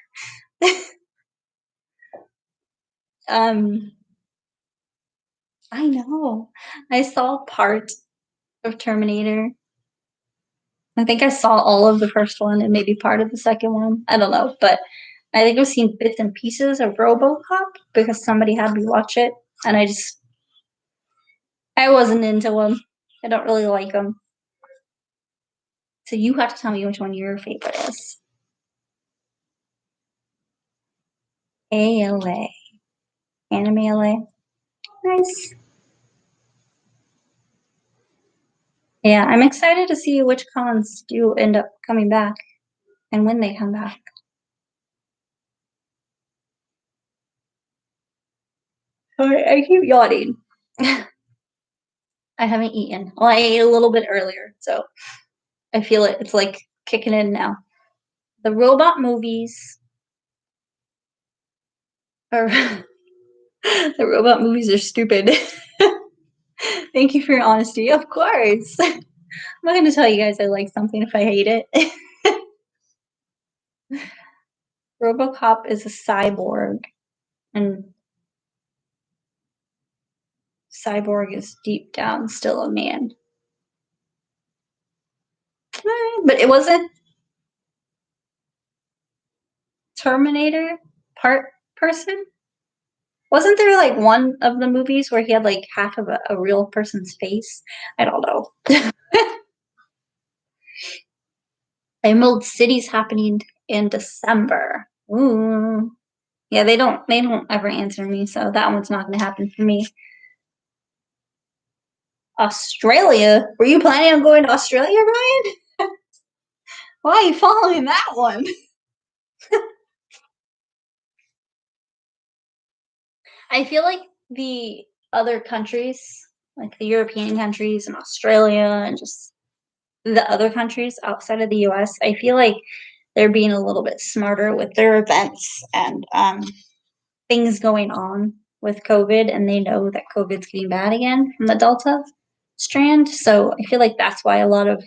I know. I saw part of Terminator. I think I saw all of the first one and maybe part of the second one. I don't know, but I think I've seen bits and pieces of RoboCop because somebody had me watch it, and I wasn't into him. I don't really like him. So you have to tell me which one your favorite is. ALA. Anime LA. Nice. Yeah, I'm excited to see which cons do end up coming back and when they come back. I keep yawning. I haven't eaten. Well, I ate a little bit earlier, so I feel it. It's like kicking in now. The robot movies are the robot movies are stupid. Thank you for your honesty. Of course. I'm not going to tell you guys I like something if I hate it. RoboCop is a cyborg, and Cyborg is deep down still a man. But it wasn't Terminator part person? Wasn't there like one of the movies where he had like half of a real person's face? I don't know. Emerald City's happening in December. Ooh. Yeah, they don't ever answer me, so that one's not gonna happen for me. Australia? Were you planning on going to Australia, Ryan? Why are you following that one? I feel like the other countries, like the European countries and Australia and just the other countries outside of the US, I feel like they're being a little bit smarter with their events and things going on with COVID, and they know that COVID's getting bad again from the Delta strand. So I feel like that's why a lot of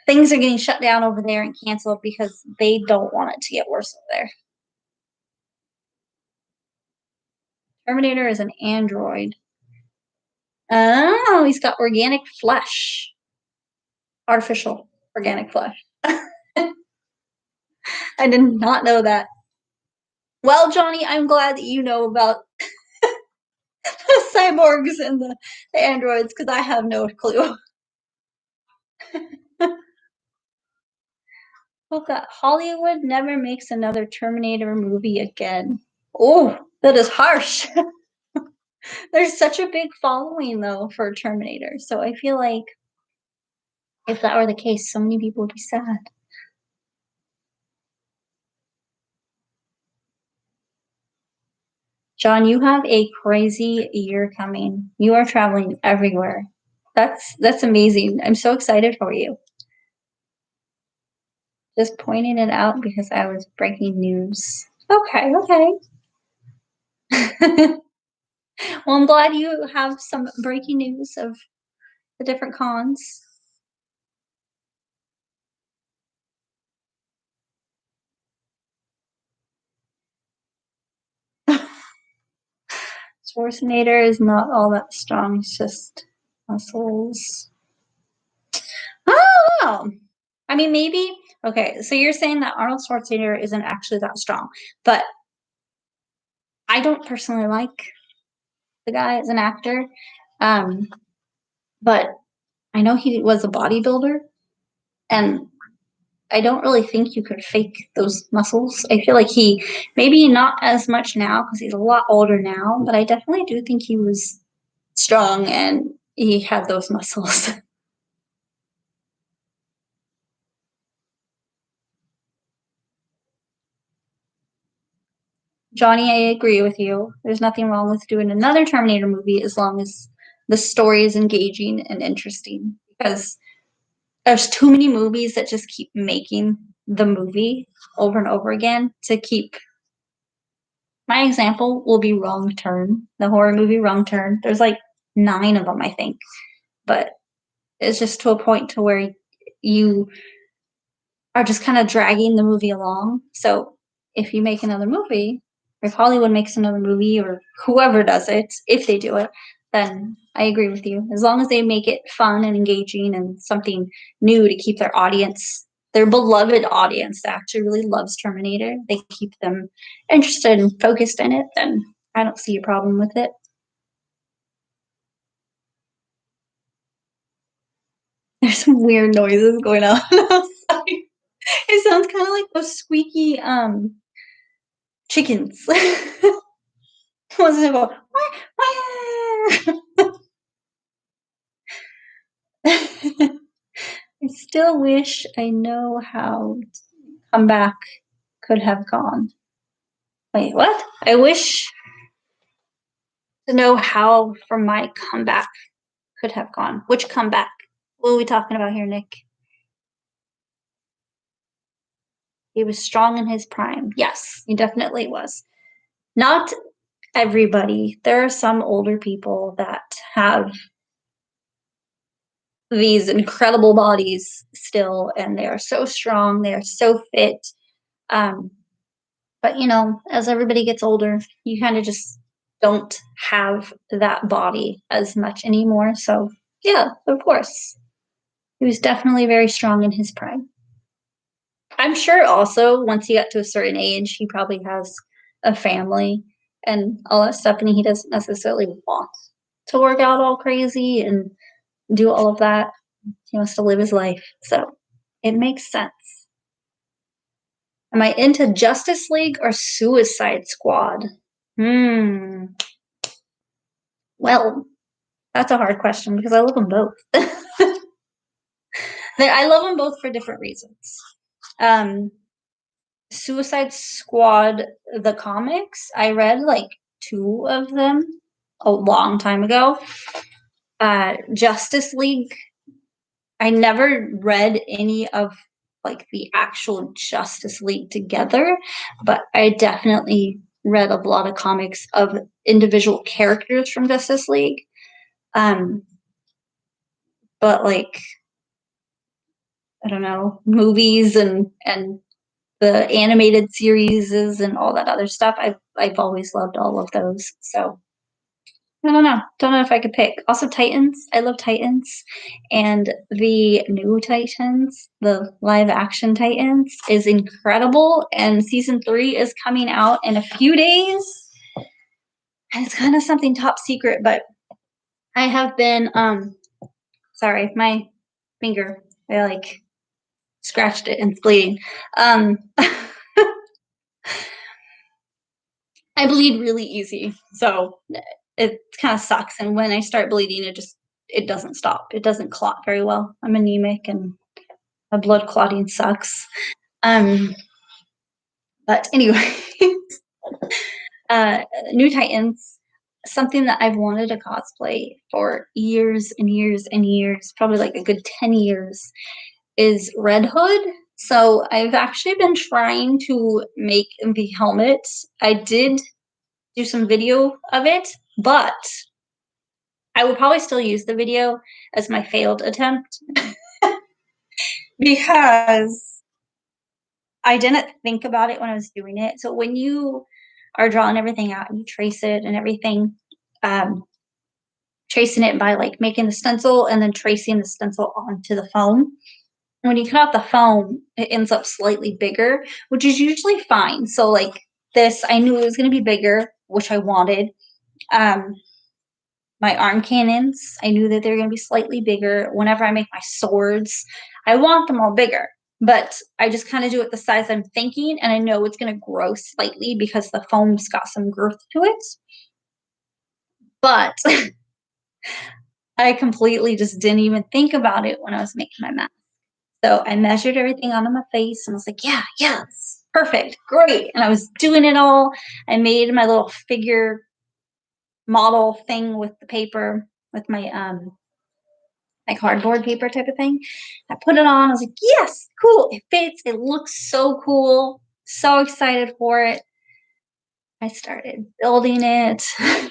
things are getting shut down over there and canceled because they don't want it to get worse over there. Terminator is an android. Oh, he's got organic flesh. Artificial organic flesh. I did not know that. Well, Johnny, I'm glad that you know about the cyborgs and the androids because I have no clue. Well, that Hollywood never makes another Terminator movie again. Oh, that is harsh. There's such a big following though for Terminator, so I feel like if that were the case, so many people would be sad. John, you have a crazy year coming. You are traveling everywhere. That's amazing. I'm so excited for you. Just pointing it out because I was breaking news. Okay, okay. Well, I'm glad you have some breaking news of the different cons. Schwarzenegger is not all that strong. It's just muscles. Oh, I mean, maybe okay, so you're saying that Arnold Schwarzenegger isn't actually that strong, but I don't personally like the guy as an actor. Um, but I know he was a bodybuilder, and I don't really think you could fake those muscles. I feel like he maybe not as much now because he's a lot older now, but I definitely do think he was strong and he had those muscles. Johnny, I agree with you. There's nothing wrong with doing another Terminator movie as long as the story is engaging and interesting because there's too many movies that just keep making the movie over and over again to keep. My example will be Wrong Turn, the horror movie Wrong Turn. There's like 9 of them, I think, but it's just to a point to where you are just kind of dragging the movie along. So if you make another movie, or if Hollywood makes another movie, or whoever does it, if they do it, then I agree with you. As long as they make it fun and engaging and something new to keep their audience, their beloved audience that actually really loves Terminator, they keep them interested and focused in it, then I don't see a problem with it. There's some weird noises going on outside. It sounds kind of like those squeaky chickens. Once they go, wah, wah. I still wish I know how comeback could have gone. Wait, what? I wish to know how from my comeback could have gone. Which comeback? What are we talking about here, Nick? He was strong in his prime. Yes, he definitely was. Not everybody. There are some older people that have these incredible bodies still, and they are so strong. They are so fit. Um, but as everybody gets older, you kind of just don't have that body as much anymore. So yeah, of course, he was definitely very strong in his prime. I'm sure also once he got to a certain age, he probably has a family and all that stuff, and he doesn't necessarily want to work out all crazy and do all of that. He wants to live his life. So it makes sense. Am I into Justice League or Suicide Squad? Hmm. Well, that's a hard question because I love them both. I love them both for different reasons. Um, Suicide Squad, the comics, I read like 2 of them a long time ago. Justice League, I never read any of like the actual Justice League together, but I definitely read a lot of comics of individual characters from Justice League. Um, but like I don't know, movies and the animated series and all that other stuff. I've always loved all of those. So I don't know. Don't know if I could pick. Also Titans. I love Titans. And the new Titans, the live action Titans, is incredible. And season 3 is coming out in a few days. And it's kind of something top secret, but I have been sorry, my finger. I like scratched it and it's bleeding. I bleed really easy, so it kind of sucks. And when I start bleeding, it doesn't stop. It doesn't clot very well. I'm anemic, and my blood clotting sucks. Um, but anyway, New Titans, something that I've wanted to cosplay for years and years and years, probably like a good 10 years, is Red Hood. So I've actually been trying to make the helmet. I did do some video of it, but I would probably still use the video as my failed attempt because I didn't think about it when I was doing it. So when you are drawing everything out and you trace it and everything, um, tracing it by like making the stencil and then tracing the stencil onto the foam. when you cut out the foam, it ends up slightly bigger, which is usually fine. So like this, I knew it was going to be bigger, which I wanted. Um, my arm cannons, I knew that they were going to be slightly bigger. Whenever I make my swords, I want them all bigger. But I just kind of do it the size I'm thinking, and I know it's going to grow slightly because the foam's got some girth to it. But I completely just didn't even think about it when I was making my mask. So I measured everything onto my face and I was like, yeah, yes, perfect, great. And I was doing it all. I made my little figure model thing with the paper, with my cardboard paper type of thing. I put it on. I was like, yes, cool. It fits. It looks so cool. So excited for it. I started building it. I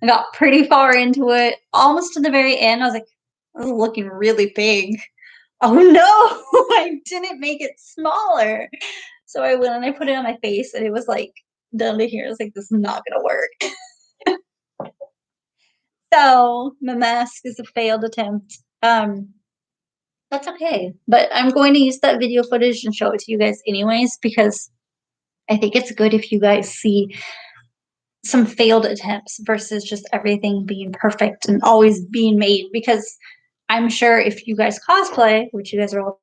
got pretty far into it, almost to the very end. I was like, this is looking really big. Oh no, I didn't make it smaller. So I went and I put it on my face and it was like down to here. I was like, this is not gonna work. So my mask is a failed attempt. That's okay. But I'm going to use that video footage and show it to you guys anyways, because I think it's good if you guys see some failed attempts versus just everything being perfect and always being made. Because I'm sure if you guys cosplay, which you guys are all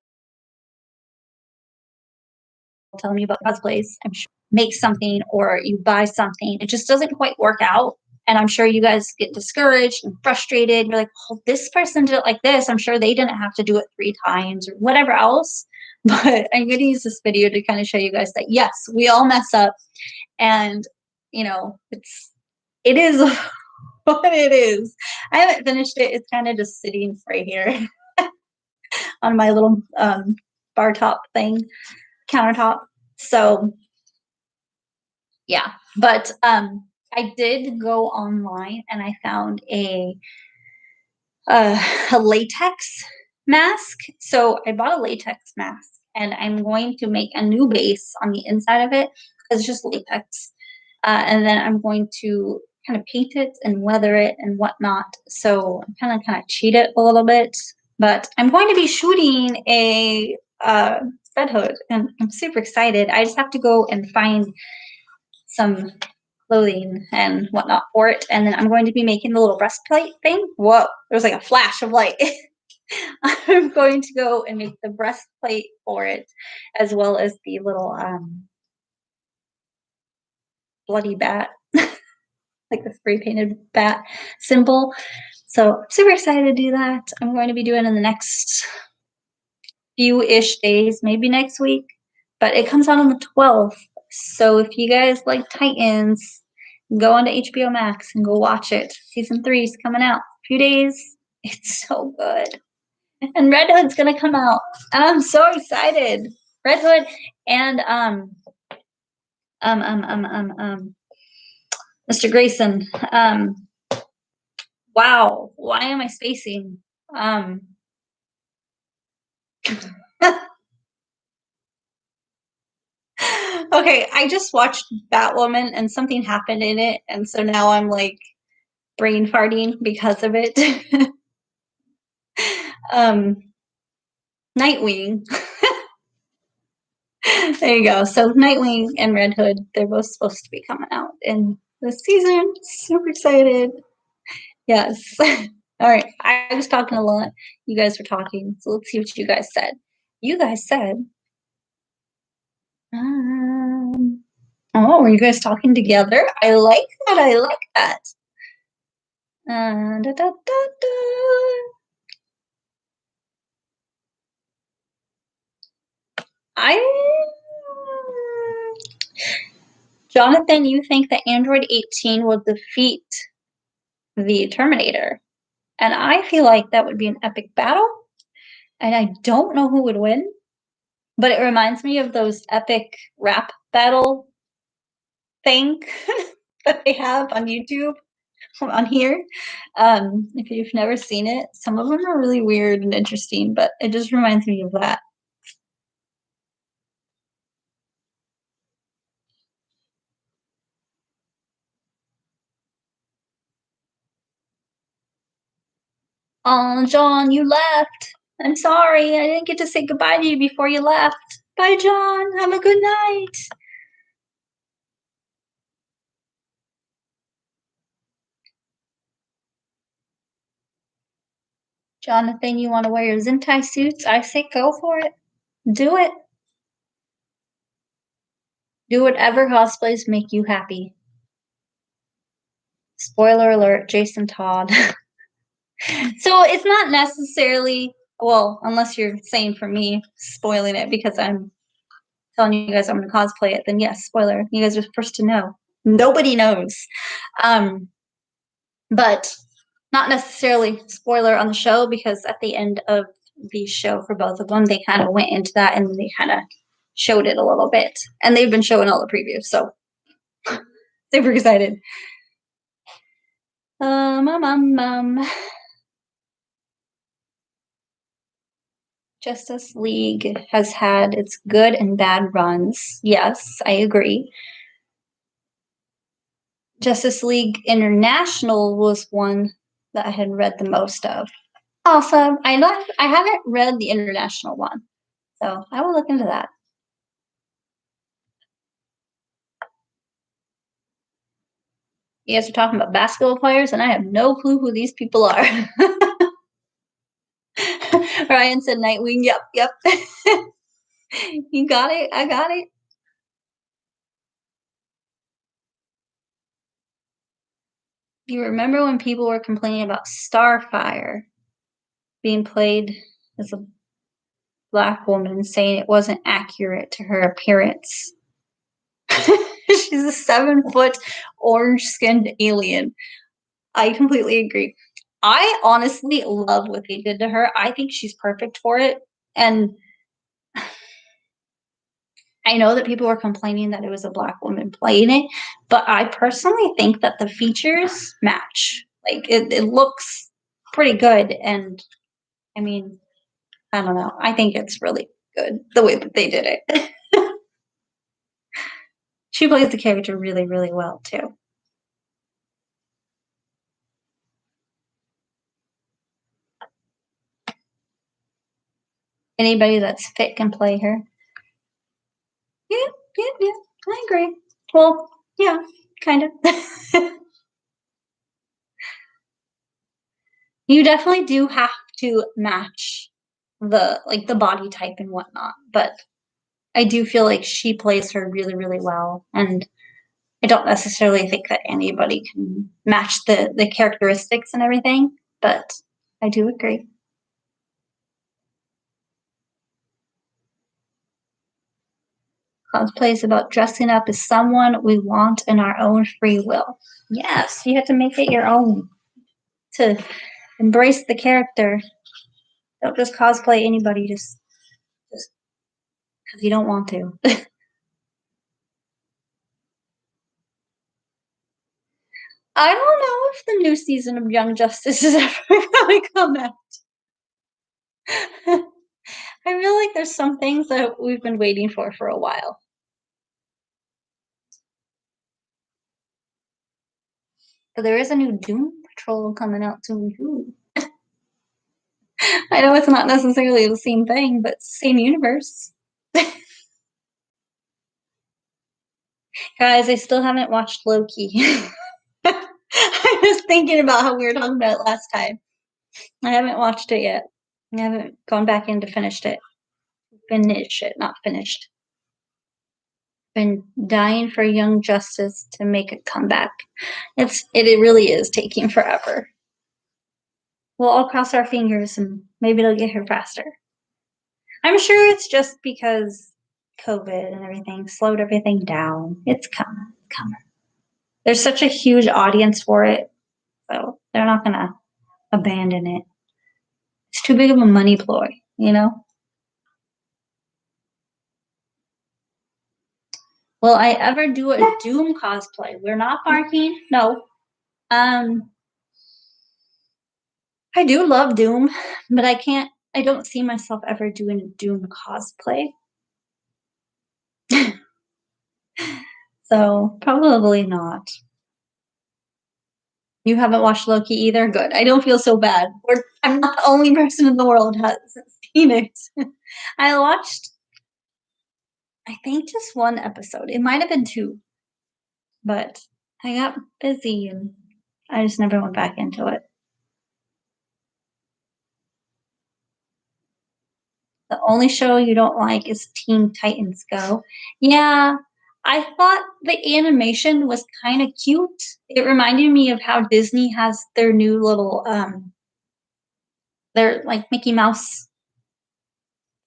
telling me about cosplays, I'm sure make something or you buy something, it just doesn't quite work out. And I'm sure you guys get discouraged and frustrated. You're like, well, this person did it like this. I'm sure they didn't have to do it 3 times or whatever else. But I'm going to use this video to kind of show you guys that, yes, we all mess up. And, you know, it is what it is. I haven't finished it. It's kind of just sitting right here on my little bar top thing, countertop. So yeah, but I did go online and I found a latex mask. So I bought a latex mask and I'm going to make a new base on the inside of it because it's just latex. And then I'm going to kind of paint it and weather it and whatnot. So I'm kind of cheat it a little bit. But I'm going to be shooting a Red Hood and I'm super excited. I just have to go and find some clothing and whatnot for it. And then I'm going to be making the little breastplate thing. Whoa, there was like a flash of light. I'm going to go and make the breastplate for it, as well as the little bloody bat, like the spray painted bat symbol. So I'm super excited to do that. I'm going to be doing it in the next few-ish days, maybe next week. But it comes out on the 12th. So if you guys like Titans, go onto HBO Max and go watch it. Season 3 is coming out. A few days. It's so good. And Red Hood's gonna come out. And I'm so excited. Red Hood and Mr. Grayson. Wow. Why am I spacing? Okay, I just watched Batwoman and something happened in it, and so now I'm like brain farting because of it. Nightwing. There you go. So Nightwing and Red Hood, they're both supposed to be coming out in this season. Super excited. Yes. All right. I was talking a lot. You guys were talking. So let's see what you guys said. You guys said, oh, were you guys talking together? I like that. I like that. Da, da, da, da. Jonathan, you think that Android 18 will defeat the Terminator? And I feel like that would be an epic battle. And I don't know who would win, but it reminds me of those epic rap battle thing that they have on YouTube on here. If you've never seen it, some of them are really weird and interesting, but it just reminds me of that. Oh, John, you left. I'm sorry. I didn't get to say goodbye to you before you left. Bye, John. Have a good night. Jonathan, you want to wear your Zentai suits? I say go for it. Do it. Do whatever cosplays make you happy. Spoiler alert, Jason Todd. So it's not necessarily, well, unless you're saying for me, spoiling it because I'm telling you guys I'm going to cosplay it, then yes, spoiler. You guys are first to know. Nobody knows. But not necessarily spoiler on the show because at the end of the show for both of them, they kind of went into that and they kind of showed it a little bit. And they've been showing all the previews, so super excited. Justice League has had its good and bad runs. Yes, I agree. Justice League International was one that I had read the most of. Awesome. I haven't read the international one, so I will look into that. You guys are talking about basketball players, and I have no clue who these people are. Ryan said Nightwing. Yep. You got it. I got it. You remember when people were complaining about Starfire being played as a Black woman, saying it wasn't accurate to her appearance? She's a 7-foot orange-skinned alien. I completely agree. I honestly love what they did to her. I think she's perfect for it. And I know that people were complaining that it was a Black woman playing it, but I personally think that the features match. Like it looks pretty good. And I mean, I don't know. I think it's really good the way that they did it. She plays the character really, really well too. Anybody that's fit can play her. Yeah. I agree. Well, yeah, kind of. You definitely do have to match the body type and whatnot, but I do feel like she plays her really, really well, and I don't necessarily think that anybody can match the characteristics and everything, but I do agree. Cosplay is about dressing up as someone we want in our own free will. Yes, you have to make it your own to embrace the character. Don't just cosplay anybody just because you don't want to. I don't know if the new season of Young Justice is ever going to come out. I feel like there's some things that we've been waiting for a while. But there is a new Doom Patrol coming out soon too. I know it's not necessarily the same thing, but same universe. Guys, I still haven't watched Loki. I was thinking about how we were talking about it last time. I haven't watched it yet. I haven't gone back in to finish it. Finish it, not finished. Been dying for Young Justice to make a comeback. It really is taking forever. We'll all cross our fingers and maybe it'll get here faster. I'm sure it's just because COVID and everything slowed everything down. It's coming. There's such a huge audience for it, so they're not gonna abandon it. It's too big of a money ploy, you know? Will I ever do a Doom cosplay? We're not barking. No. I do love Doom, but I don't see myself ever doing a Doom cosplay. So probably not. You haven't watched Loki either? Good. I don't feel so bad. I'm not the only person in the world who has seen it. I watched, I think, just one episode. It might have been two, but I got busy and I just never went back into it. The only show you don't like is Teen Titans Go. Yeah, I thought the animation was kind of cute. It reminded me of how Disney has their new little their like Mickey Mouse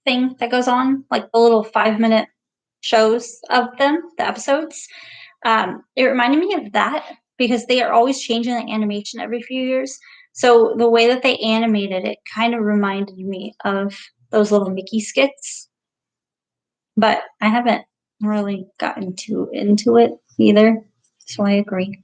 thing that goes on, like the little 5 minute shows of them, the episodes. It reminded me of that because they are always changing the animation every few years. So the way that they animated it kind of reminded me of those little Mickey skits. But I haven't really gotten too into it either. So I agree.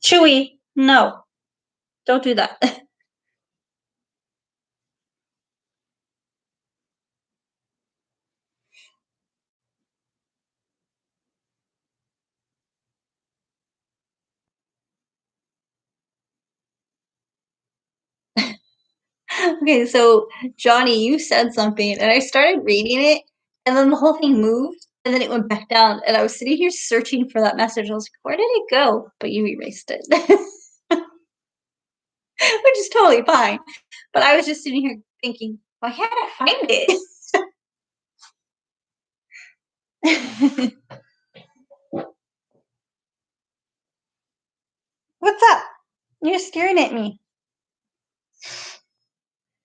Chewy, no, don't do that. Okay, so Johnny, you said something, and I started reading it, and then the whole thing moved, and then it went back down, and I was sitting here searching for that message. I was like, where did it go? But you erased it, which is totally fine. But I was just sitting here thinking, why can't I find it? What's up? You're staring at me.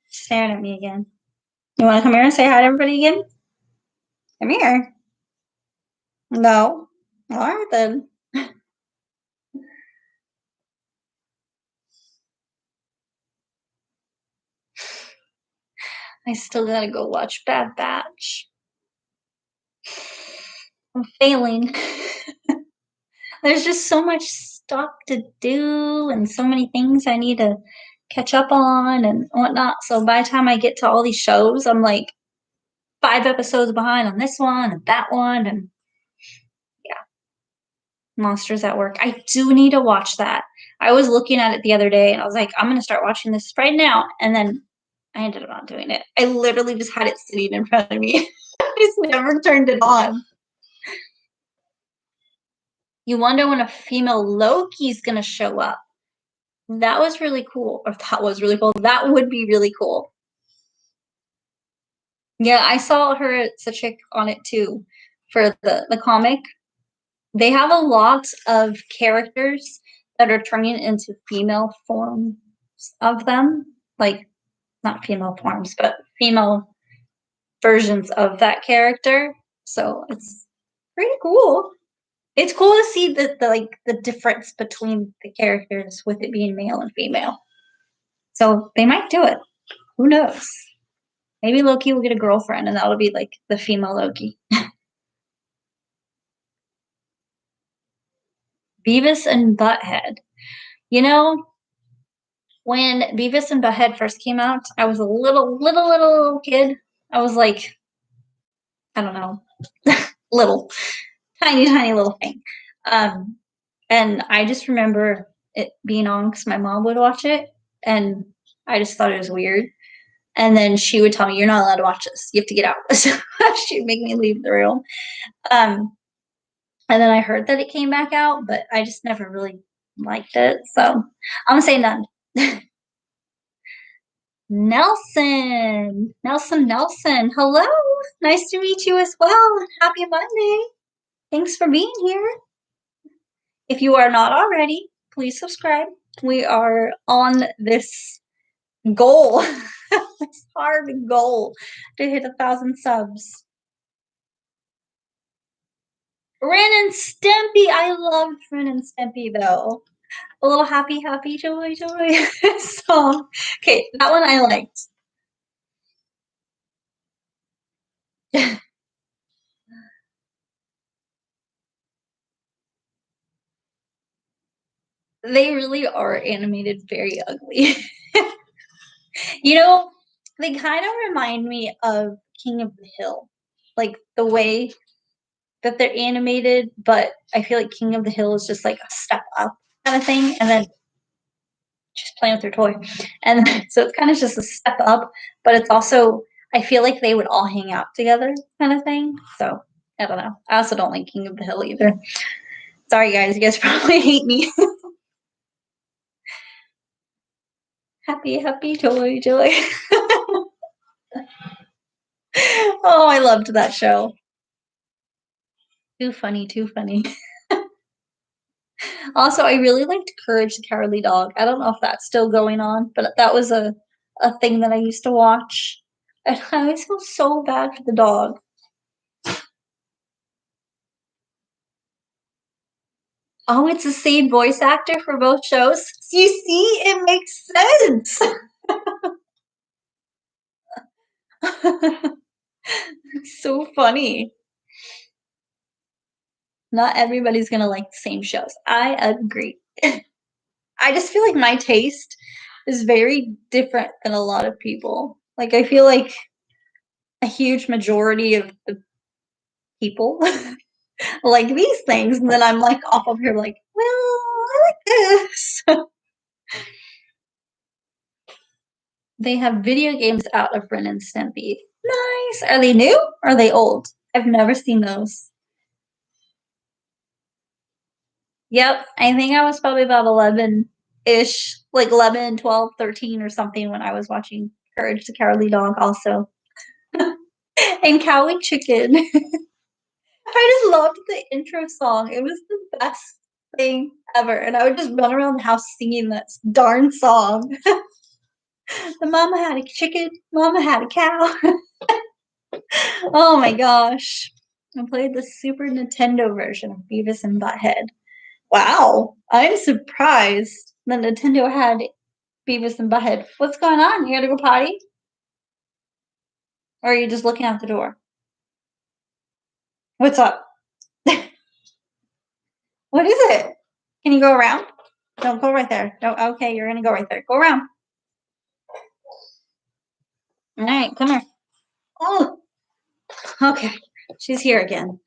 Staring at me again. You want to come here and say hi to everybody again? Come here. No. All right then. I still gotta go watch Bad Batch. I'm failing. There's just so much stuff to do and so many things I need to catch up on and whatnot. So by the time I get to all these shows, I'm like 5 episodes behind on this one and that one. And yeah, Monsters at Work. I do need to watch that. I was looking at it the other day and I was like, I'm going to start watching this right now. And then I ended up not doing it. I literally just had it sitting in front of me. I just never turned it on. You wonder when a female Loki's going to show up. That was really cool. Or that was really cool. That would be really cool. Yeah, I saw her, it's a chick on it too for the comic. They have a lot of characters that are turning into female forms of them. Like, not female forms, but female versions of that character. So it's pretty cool. It's cool to see the like the difference between the characters with it being male and female. So they might do it. Who knows? Maybe Loki will get a girlfriend and that'll be like the female Loki. Beavis and Butthead. You know, when Beavis and Butthead first came out, I was a little kid. I was like, I don't know, little, tiny little thing. Um, and I just remember it being on because my mom would watch it, and I just thought it was weird. And then she would tell me, "You're not allowed to watch this. You have to get out." So she'd make me leave the room. Um, and then I heard that it came back out, but I just never really liked it. So I'm gonna say none. Nelson. Hello. Nice to meet you as well. Happy Monday. Thanks for being here. If you are not already, please subscribe. We are on this goal, this hard goal to hit 1,000 subs. Ren and Stimpy. I loved Ren and Stimpy though. A little happy, joy song. Okay, that one I liked. They really are animated very ugly. You know, they kind of remind me of King of the Hill. Like the way that they're animated, but I feel like King of the Hill is just like a step up kind of thing, and then she's playing with her toy, and so it's kind of just a step up, but it's also I feel like they would all hang out together kind of thing. So I don't know. I also don't like King of the Hill either. Sorry guys, you guys probably hate me. Happy joy. Oh, I loved that show. Too funny. Also, I really liked Courage the Cowardly Dog. I don't know if that's still going on, but that was a thing that I used to watch. And I always feel so bad for the dog. Oh, it's the same voice actor for both shows. You see, it makes sense. It's so funny. Not everybody's gonna like the same shows. I agree. I just feel like my taste is very different than a lot of people. Like I feel like a huge majority of the people like these things, and then I'm like off of here like, well, I like this. They have video games out of Ren and Stimpy. Nice. Are they new? Or are they old? I've never seen those. Yep. I think I was probably about 11-ish, like 11, 12, 13 or something when I was watching Courage the Cowardly Dog also. And Cow and Chicken. I just loved the intro song. It was the best thing ever. And I would just run around the house singing that darn song. The mama had a chicken, mama had a cow. Oh my gosh. I played the Super Nintendo version of Beavis and Butthead. Wow. I'm surprised that Nintendo had Beavis and Butthead. What's going on? You gotta go potty? Or are you just looking out the door? What's up? What is it? Can you go around? Don't go right there. No, okay, you're gonna go right there. Go around. All right, come here. Oh, okay. She's here again.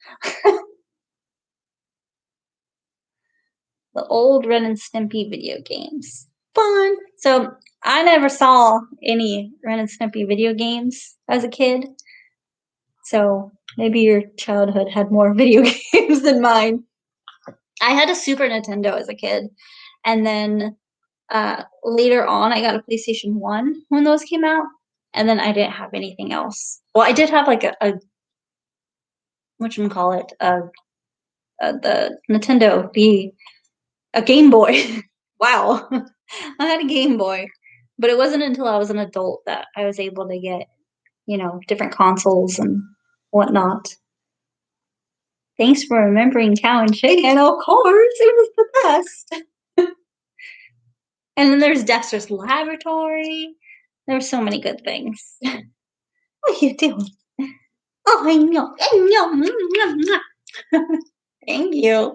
The old Ren and Stimpy video games. Fun. So I never saw any Ren and Stimpy video games as a kid. So maybe your childhood had more video games than mine. I had a Super Nintendo as a kid, and then later on, I got a PlayStation 1 when those came out, and then I didn't have anything else. Well, I did have like a whatchamacallit, the Nintendo, a Game Boy. Wow. I had a Game Boy, but it wasn't until I was an adult that I was able to get, different consoles and whatnot. Thanks for remembering Cow and Chicken. Of course, it was the best. And then there's Dexter's Laboratory. There were so many good things. What are you doing? Oh, I know. Thank you.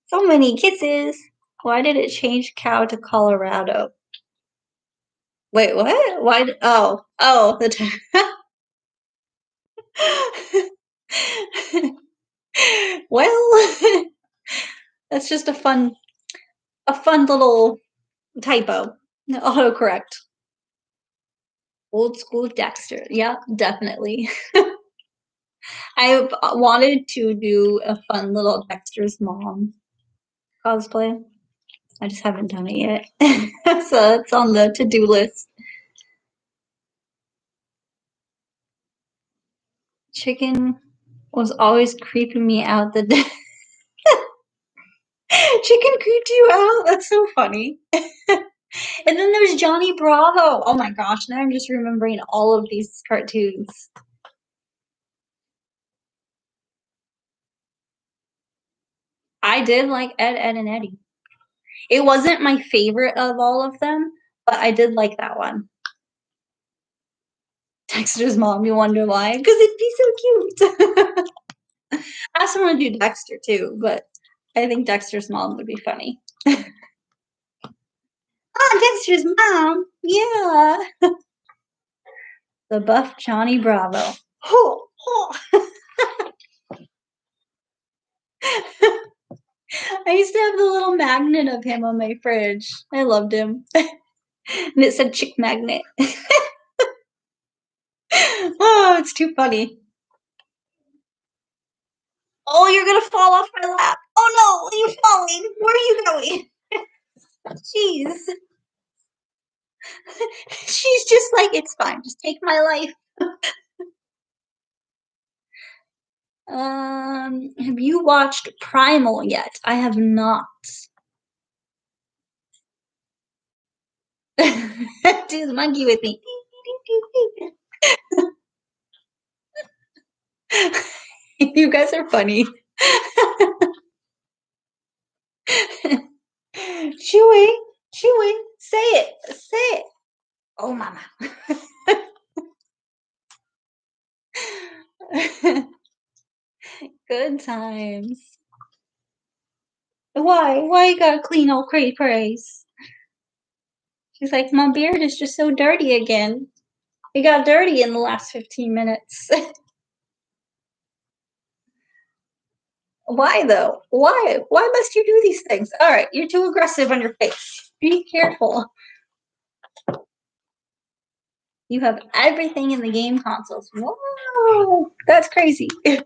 So many kisses. Why did it change cow to Colorado? Wait, what? Why? The well, that's just a fun little typo. Autocorrect. Old school Dexter. Yeah, definitely. I wanted to do a fun little Dexter's mom cosplay. I just haven't done it yet. So it's on the to-do list. Chicken was always creeping me out. Chicken creeped you out? That's so funny. And then there's Johnny Bravo. Oh my gosh, now I'm just remembering all of these cartoons. I did like Ed, Ed, and Eddie. It wasn't my favorite of all of them, but I did like that one. Dexter's mom, you wonder why? Because it'd be so cute. I also want to do Dexter too, but I think Dexter's mom would be funny. Dexter's mom. Yeah. The buff Johnny Bravo. I used to have the little magnet of him on my fridge. I loved him. And it said chick magnet. Oh, it's too funny. Oh, you're gonna fall off my lap. Oh no, you're falling. Where are you going? Jeez. She's just like, it's fine. Just take my life. Have you watched Primal yet? I have not. Do the monkey with me. You guys are funny. Chewy, Chewy, say it, say it. Oh, mama. Good times. Why? Why you gotta clean old cray praise? She's like, my beard is just so dirty again. It got dirty in the last 15 minutes. Why though? Why? Why must you do these things? All right, you're too aggressive on your face. Be careful. You have everything in the game consoles. Whoa, that's crazy. A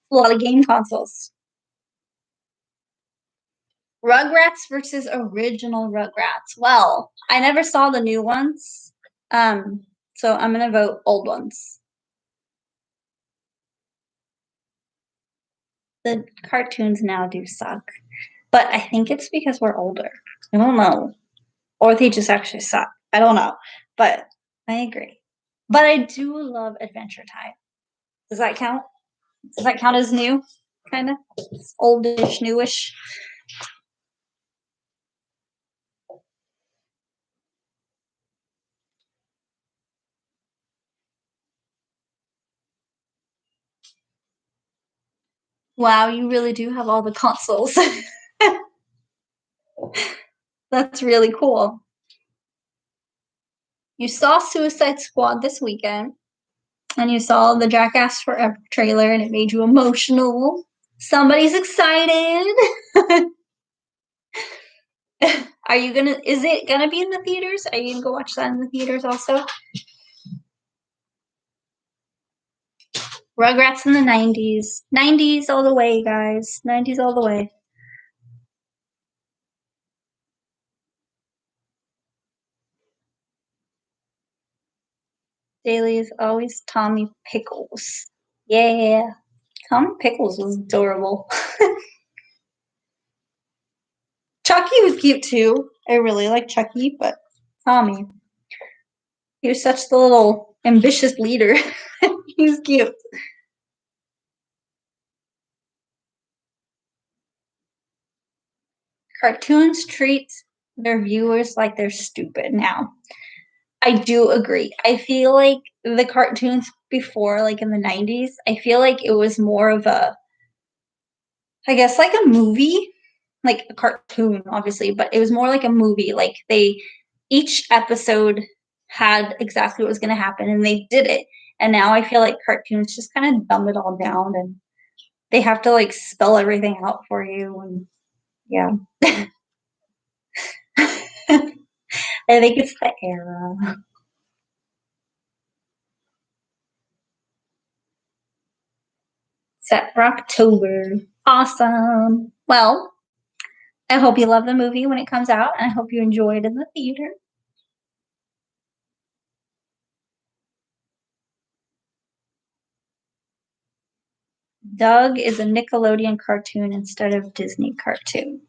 lot of game consoles. Rugrats versus original Rugrats. Well, I never saw the new ones. So I'm gonna vote old ones. The cartoons now do suck. But I think it's because we're older. I don't know. Or they just actually suck. I don't know. But I agree. But I do love Adventure Time. Does that count? Does that count as new? Kind of? Oldish, newish? Wow, you really do have all the consoles. That's really cool. You saw Suicide Squad this weekend, and you saw the Jackass Forever trailer, and it made you emotional. Somebody's excited. Are you gonna? Is it gonna be in the theaters? Are you gonna go watch that in the theaters also? Rugrats in the 90s. 90s all the way, guys. 90s all the way. Daily is always Tommy Pickles. Yeah. Tommy Pickles was adorable. Chucky was cute too. I really like Chucky, but Tommy. He was such the little ambitious leader. He was cute. Cartoons treat their viewers like they're stupid now. I do agree. I feel like the cartoons before, like in the 90s, I feel like it was more of a, I guess, like a movie, like a cartoon, obviously, but it was more like a movie. Like each episode had exactly what was going to happen and they did it. And now I feel like cartoons just kind of dumb it all down and they have to like spell everything out for you. And yeah. I think it's the era. Set for October. Awesome. Well, I hope you love the movie when it comes out, and I hope you enjoy it in the theater. Doug is a Nickelodeon cartoon instead of Disney cartoon.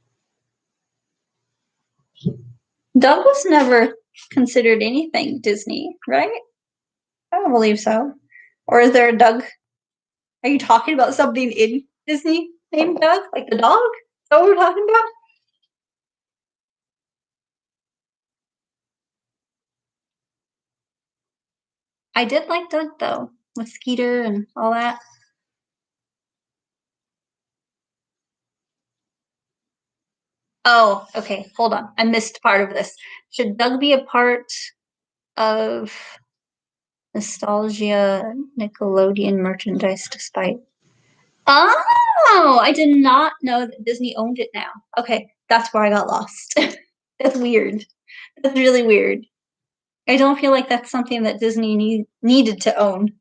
Doug was never considered anything Disney, right? I don't believe so. Or is there a Doug? Are you talking about something in Disney named Doug? Like the dog? Is that what we're talking about? I did like Doug though, with Skeeter and all that. Oh, okay. Hold on. I missed part of this. Should Doug be a part of Nostalgia Nickelodeon merchandise despite? Ah! Oh, I did not know that Disney owned it now. Okay, that's where I got lost. That's weird. That's really weird. I don't feel like that's something that Disney needed to own.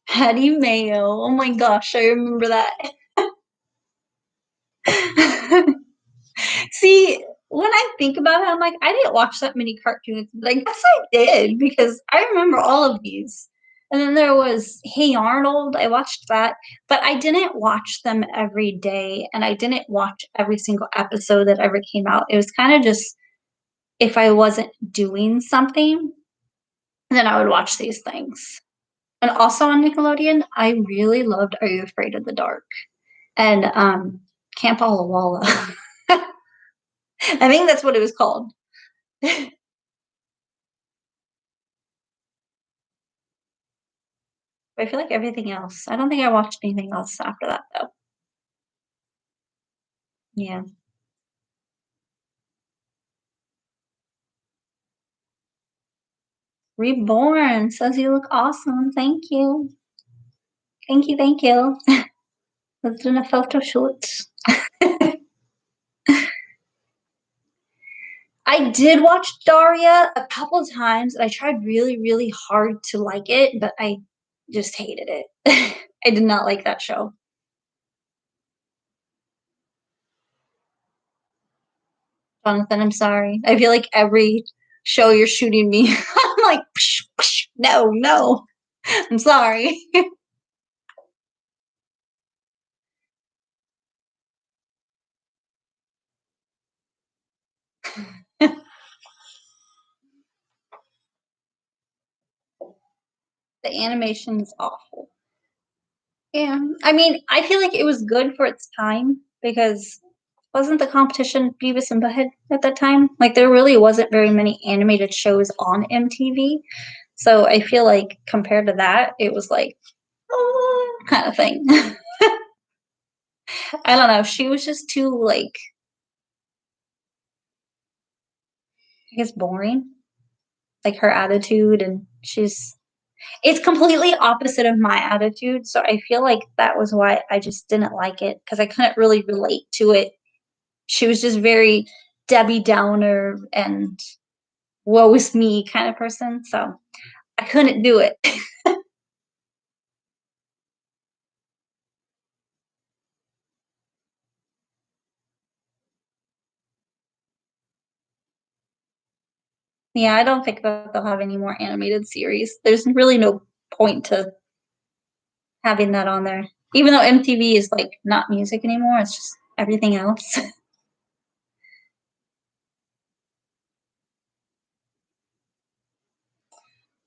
Patty Mayo. Oh my gosh, I remember that. See, when I think about it, I'm like, I didn't watch that many cartoons, but I guess I did because I remember all of these. And then there was Hey Arnold. I watched that, but I didn't watch them every day, and I didn't watch every single episode that ever came out. It was kind of just if I wasn't doing something, then I would watch these things. And also on Nickelodeon, I really loved Are You Afraid of the Dark and Camp Alla Walla. I think that's what it was called. I feel like everything else. I don't think I watched anything else after that though. Yeah. Reborn says you look awesome. Thank you. Thank you. Thank you. Let's do a photo shoot. I did watch Daria a couple of times and I tried really, really hard to like it, but I just hated it. I did not like that show. Jonathan, I'm sorry. I feel like every show you're shooting me, I'm like, psh, psh, no, no. I'm sorry. The animation is awful. Yeah. I mean, I feel like it was good for its time because wasn't the competition Beavis and Butthead at that time? Like there really wasn't very many animated shows on MTV. So I feel like compared to that, it was like kind of thing. I don't know. She was just too like I guess boring. Like her attitude and she's it's completely opposite of my attitude. So I feel like that was why I just didn't like it because I couldn't really relate to it. She was just very Debbie Downer and woe is me kind of person. So I couldn't do it. Yeah, I don't think that they'll have any more animated series. There's really no point to having that on there. Even though MTV is like not music anymore, it's just everything else.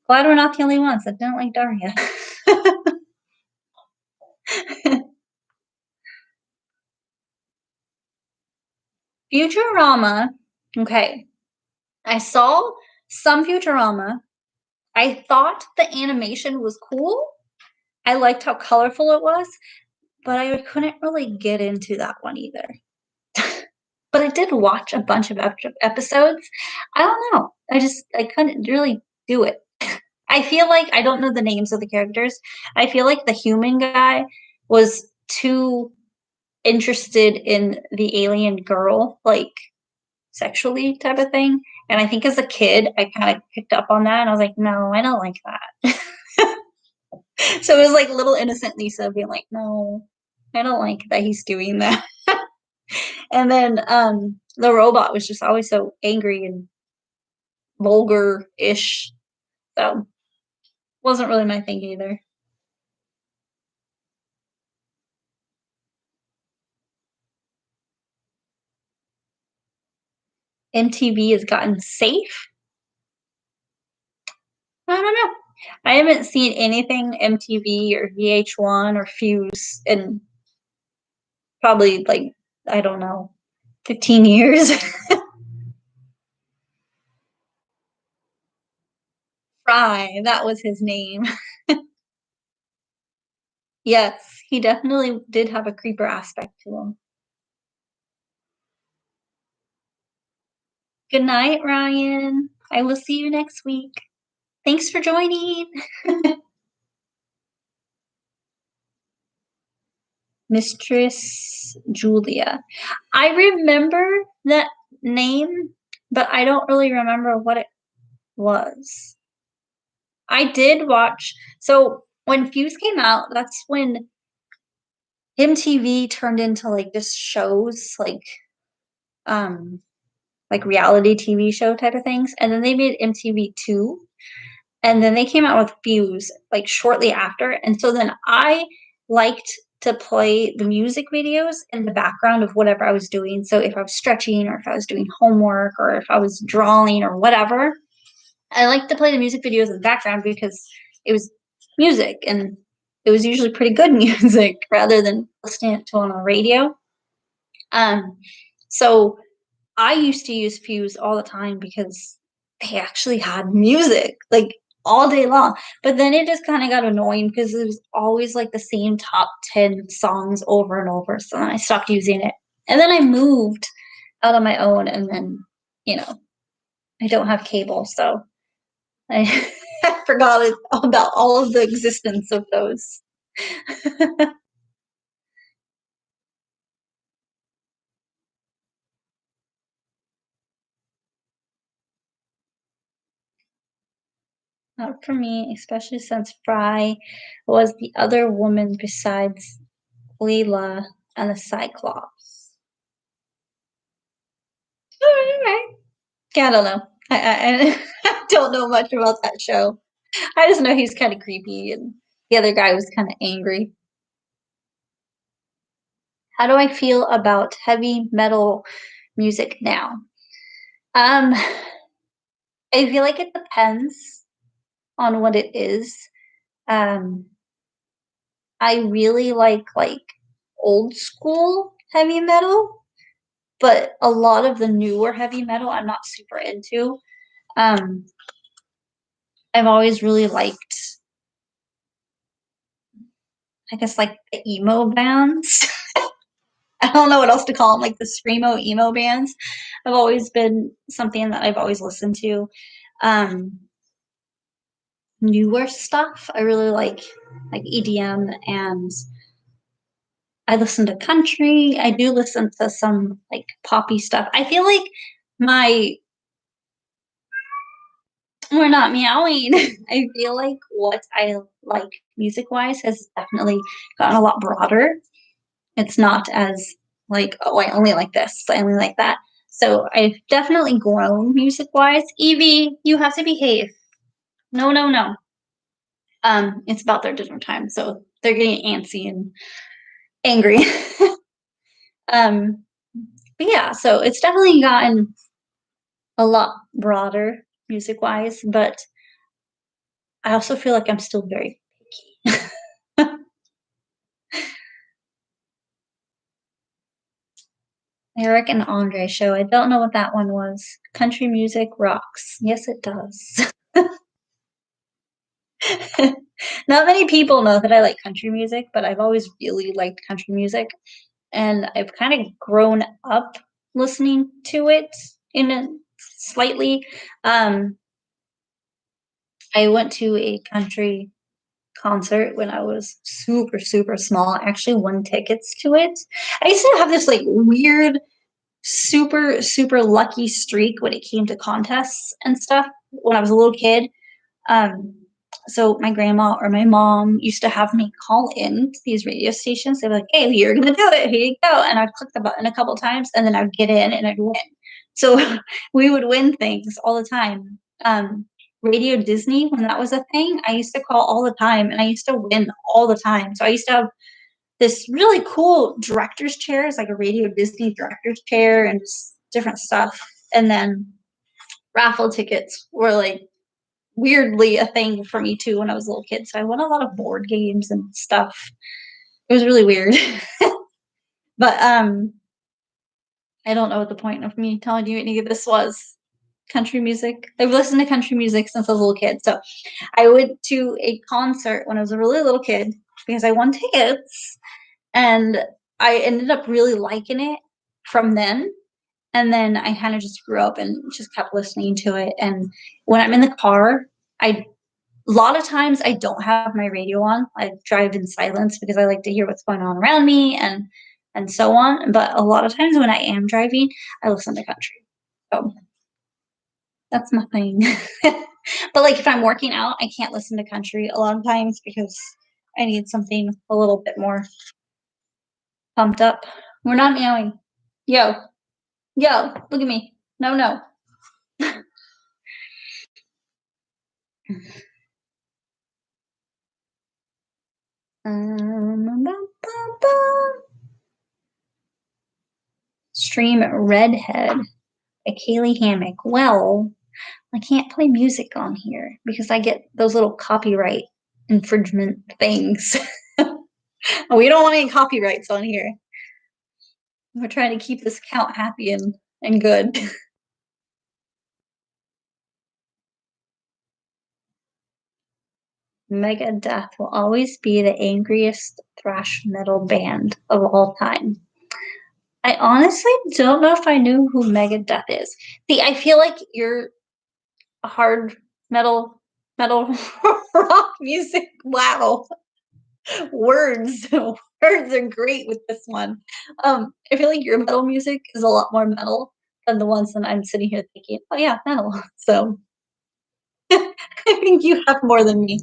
Glad we're not the only ones that don't like Daria. Futurama. Okay. I saw some Futurama. I thought the animation was cool. I liked how colorful it was, but I couldn't really get into that one either. But I did watch a bunch of episodes. I don't know. I couldn't really do it. I feel like I don't know the names of the characters. I feel like the human guy was too interested in the alien girl, like sexually type of thing. And I think as a kid, I kind of picked up on that and I was like, no, I don't like that. So it was like little innocent Lisa being like, no, I don't like that he's doing that. And then the robot was just always so angry and vulgar-ish. So wasn't really my thing either. MTV has gotten safe. I don't know. I haven't seen anything MTV or VH1 or Fuse in probably like I don't know 15 years. Fry, that was his name. Yes, he definitely did have a creeper aspect to him. Good night, Ryan. I will see you next week. Thanks for joining. Mistress Julia. I remember that name, but I don't really remember what it was. I did watch so when Fuse came out, that's when MTV turned into, like, just shows, like reality TV show type of things, and then they made MTV2, and then they came out with Fuse, like, shortly after, and so then I liked to play the music videos in the background of whatever I was doing, so if I was stretching or if I was doing homework or if I was drawing or whatever, I liked to play the music videos in the background because it was music, and it was usually pretty good music rather than listening to it on the radio, um, so I used to use Fuse all the time because they actually had music, like, all day long, but then it just kinda got annoying because it was always, like, the same top 10 songs over and over, so then I stopped using it, and then I moved out on my own, and then, you know, I don't have cable, so I I forgot about all of the existence of those. Not for me, especially since Fry was the other woman besides Leela and the Cyclops. Alright. Yeah, I don't know. I don't know much about that show. I just know he's kinda creepy and the other guy was kinda angry. How do I feel about heavy metal music now? Um, I feel like it depends on what it is. Um, I really like old school heavy metal, but a lot of the newer heavy metal I'm not super into. Um, I've always really liked, I guess, like, the emo bands. I don't know what else to call them, like the screamo emo bands have always been something that I've always listened to. Um, Newer stuff, I really like EDM, and I listen to country. I do listen to some, like, poppy stuff. I feel like my we're not meowing. I feel like what I like music-wise has definitely gotten a lot broader. It's not as like, "Oh, I only like this, I only like that." So, I've definitely grown music-wise. Evie, you have to behave. No, no, no. It's about their dinner time, so they're getting antsy and angry. Um, but yeah, so it's definitely gotten a lot broader music-wise, but I also feel like I'm still very picky. Eric and Andre show, I don't know what that one was. Country music rocks. Yes, it does. Not many people know that I like country music, but I've always really liked country music, and I've kinda grown up listening to it in a slightly. Um, I went to a country concert when I was super, super small. I actually won tickets to it. I used to have this, like, weird, super, super lucky streak when it came to contests and stuff when I was a little kid. Um, so my grandma or my mom used to have me call in to these radio stations. They'd be like, "Hey, you're gonna do it. Here you go." And I'd click the button a couple times, and then I'd get in and I'd win. So we would win things all the time. Radio Disney, when that was a thing, I used to call all the time, and I used to win all the time. So I used to have this really cool director's chair. It's like a Radio Disney director's chair and just different stuff. And then raffle tickets were, like, weirdly a thing for me too when I was a little kid. So I won a lot of board games and stuff. It was really weird. But I don't know what the point of me telling you any of this was. Country music. I've listened to country music since I was a little kid. So I went to a concert when I was a really little kid because I won tickets, and I ended up really liking it from then. And then I kind of just grew up and just kept listening to it. And when I'm in the car, I a lot of times I don't have my radio on. I drive in silence because I like to hear what's going on around me and so on. But a lot of times when I am driving, I listen to country. So that's my thing. But like if I'm working out, I can't listen to country a lot of times because I need something a little bit more pumped up. We're not meowing. Yo, yo, look at me. No, no. Stream Redhead by Kaylee Hammock. Well, I can't play music on here because I get those little copyright infringement things. We don't want any copyrights on here. We're trying to keep this account happy and good. Megadeth will always be the angriest thrash metal band of all time. I honestly don't know if I knew who Megadeth is. See, I feel like you're a hard metal rock music. Wow. Words. Words are great with this one. I feel like your metal music is a lot more metal than the ones that I'm sitting here thinking, oh yeah, metal. So I think you have more than me.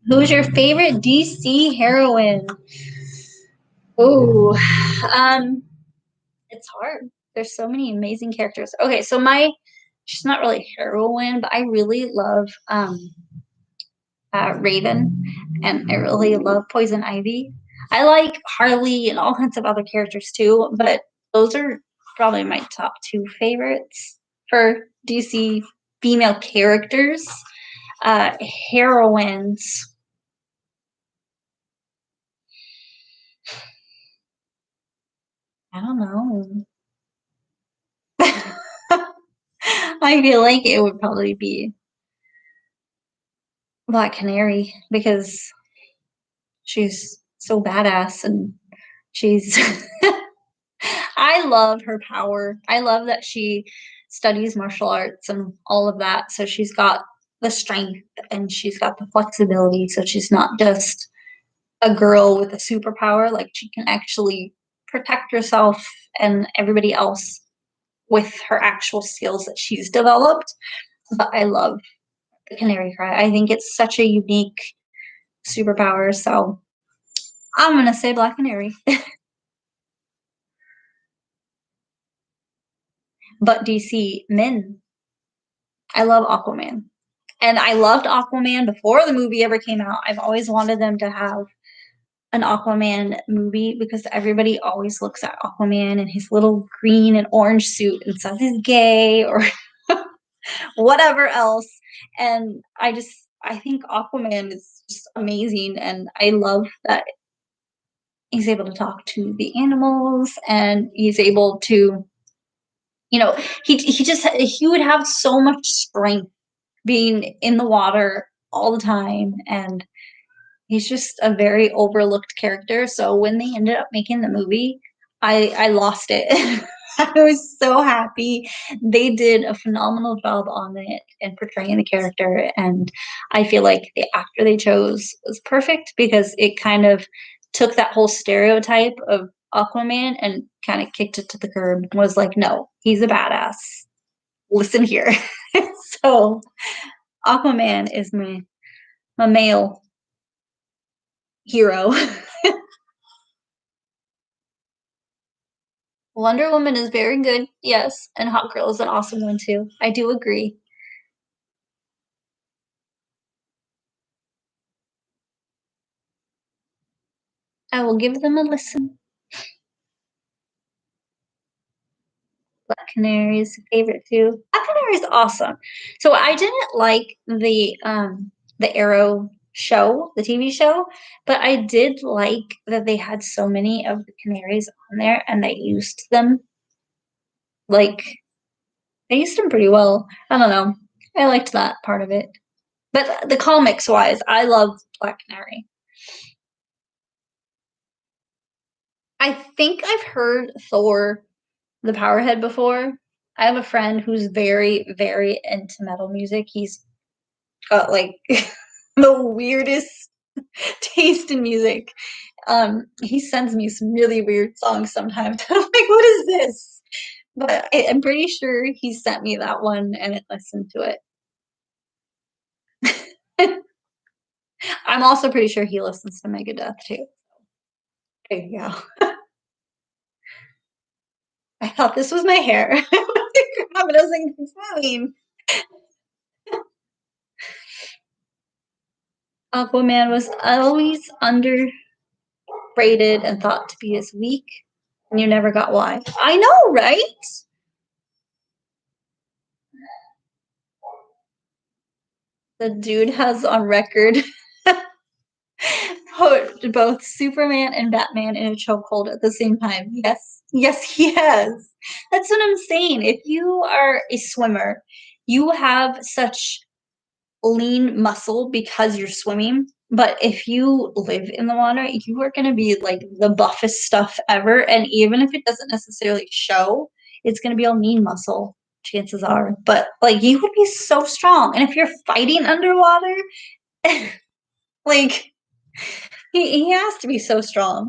Who's your favorite DC heroine? Oh, it's hard. There's so many amazing characters. Okay, so she's not really heroine, but I really love Raven, and I really love Poison Ivy. I like Harley and all kinds of other characters too, but those are probably my top two favorites for DC female characters. Heroines. I don't know. I feel like it would probably be Black Canary because she's so badass and she's I love her power. I love that she studies martial arts and all of that. So she's got the strength and she's got the flexibility. So she's not just a girl with a superpower. Like she can actually protect herself and everybody else with her actual skills that she's developed. But I love the Canary Cry. I think it's such a unique superpower. So I'm going to say Black Canary. But DC men, I love Aquaman. And I loved Aquaman before the movie ever came out. I've always wanted them to have an Aquaman movie because everybody always looks at Aquaman in his little green and orange suit and says he's gay or whatever else. And I think Aquaman is just amazing. And I love that he's able to talk to the animals and he's able to, he would have so much strength being in the water all the time, and he's just a very overlooked character. So when they ended up making the movie, I lost it. I was so happy. They did a phenomenal job on it and portraying the character, and I feel like the actor they chose was perfect because it kind of took that whole stereotype of Aquaman and kind of kicked it to the curb and was like, no, he's a badass. Listen here. So Aquaman is my male hero. Wonder Woman is very good, yes, and Hot Girl is an awesome one too. I do agree. I will give them a listen. Black Canary is a favorite too. Black Canary is awesome. So I didn't like the Arrow show, the TV show, but I did like that they had so many of the canaries on there and like they used them pretty well. I don't know. I liked that part of it. But the comics wise, I love Black Canary. I think I've heard Thor the Powerhead before. I have a friend who's very, very into metal music. He's got like the weirdest taste in music. He sends me some really weird songs sometimes. I'm like, what is this? But I'm pretty sure he sent me that one and I listened to it. I'm also pretty sure he listens to Megadeth too. There you go. I thought this was my hair. I was like, it's fine. Aquaman was always underrated and thought to be as weak, and you never got why. I know, right? The dude has on record put both Superman and Batman in a chokehold at the same time. Yes, yes, he has. That's what I'm saying. If you are a swimmer, you have such lean muscle because you're swimming. But if you live in the water, you are going to be like the buffest stuff ever. And even if it doesn't necessarily show, it's going to be all lean muscle, chances are. But like you would be so strong. And if you're fighting underwater, like he has to be so strong.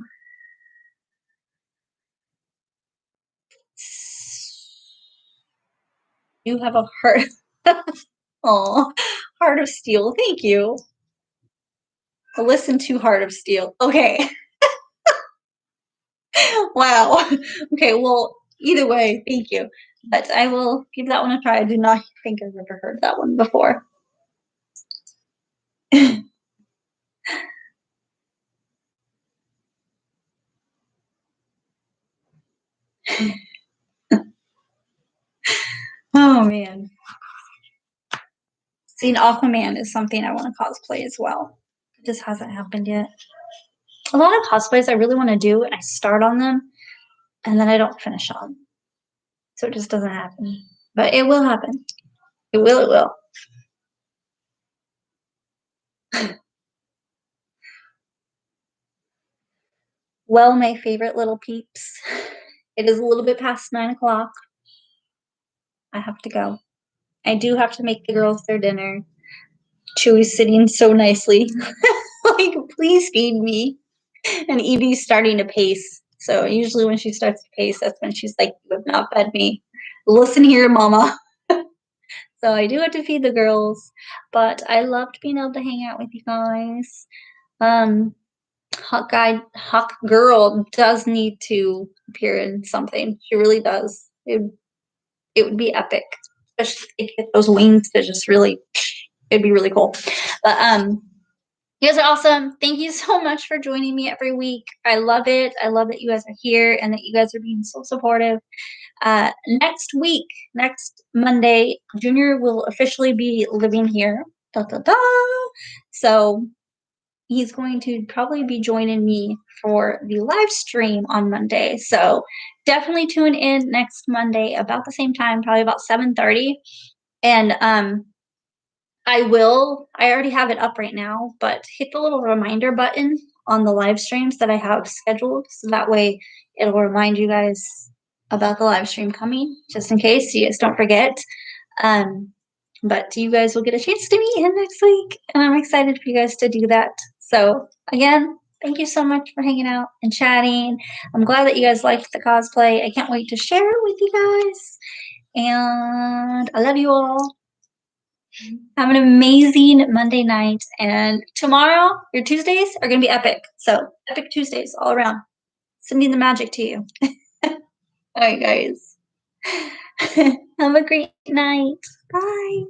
You have a heart. Oh, Heart of Steel. Thank you. Listen to Heart of Steel. Okay. Wow. Okay, well, either way, thank you. But I will give that one a try. I do not think I've ever heard that one before. Oh man. Seeing Aquaman is something I want to cosplay as well. It just hasn't happened yet. A lot of cosplays I really want to do, and I start on them, and then I don't finish on. So it just doesn't happen. But it will happen. It will, it will. Well, my favorite little peeps, it is a little bit past 9 o'clock. I have to go. I do have to make the girls their dinner. Chewie's sitting so nicely. Like, please feed me. And Evie's starting to pace. So usually when she starts to pace, that's when she's like, you have not fed me. Listen here, mama. So I do have to feed the girls. But I loved being able to hang out with you guys. Hawk Girl does need to appear in something. She really does. It would be epic. Especially if you get those wings to just really, it'd be really cool. But you guys are awesome. Thank you so much for joining me every week. I love it. I love that you guys are here and that you guys are being so supportive. Next week, next Monday, Junior will officially be living here. Da, da, da. So he's going to probably be joining me for the live stream on Monday. So definitely tune in next Monday about the same time, probably about 7:30. And I already have it up right now, but hit the little reminder button on the live streams that I have scheduled. So that way it'll remind you guys about the live stream coming, just in case you guys don't forget. But you guys will get a chance to meet him next week, and I'm excited for you guys to do that. So again, thank you so much for hanging out and chatting. I'm glad that you guys liked the cosplay. I can't wait to share it with you guys. And I love you all. Have an amazing Monday night. And tomorrow, your Tuesdays are going to be epic. So, epic Tuesdays all around. Sending the magic to you. All right, guys. Have a great night. Bye.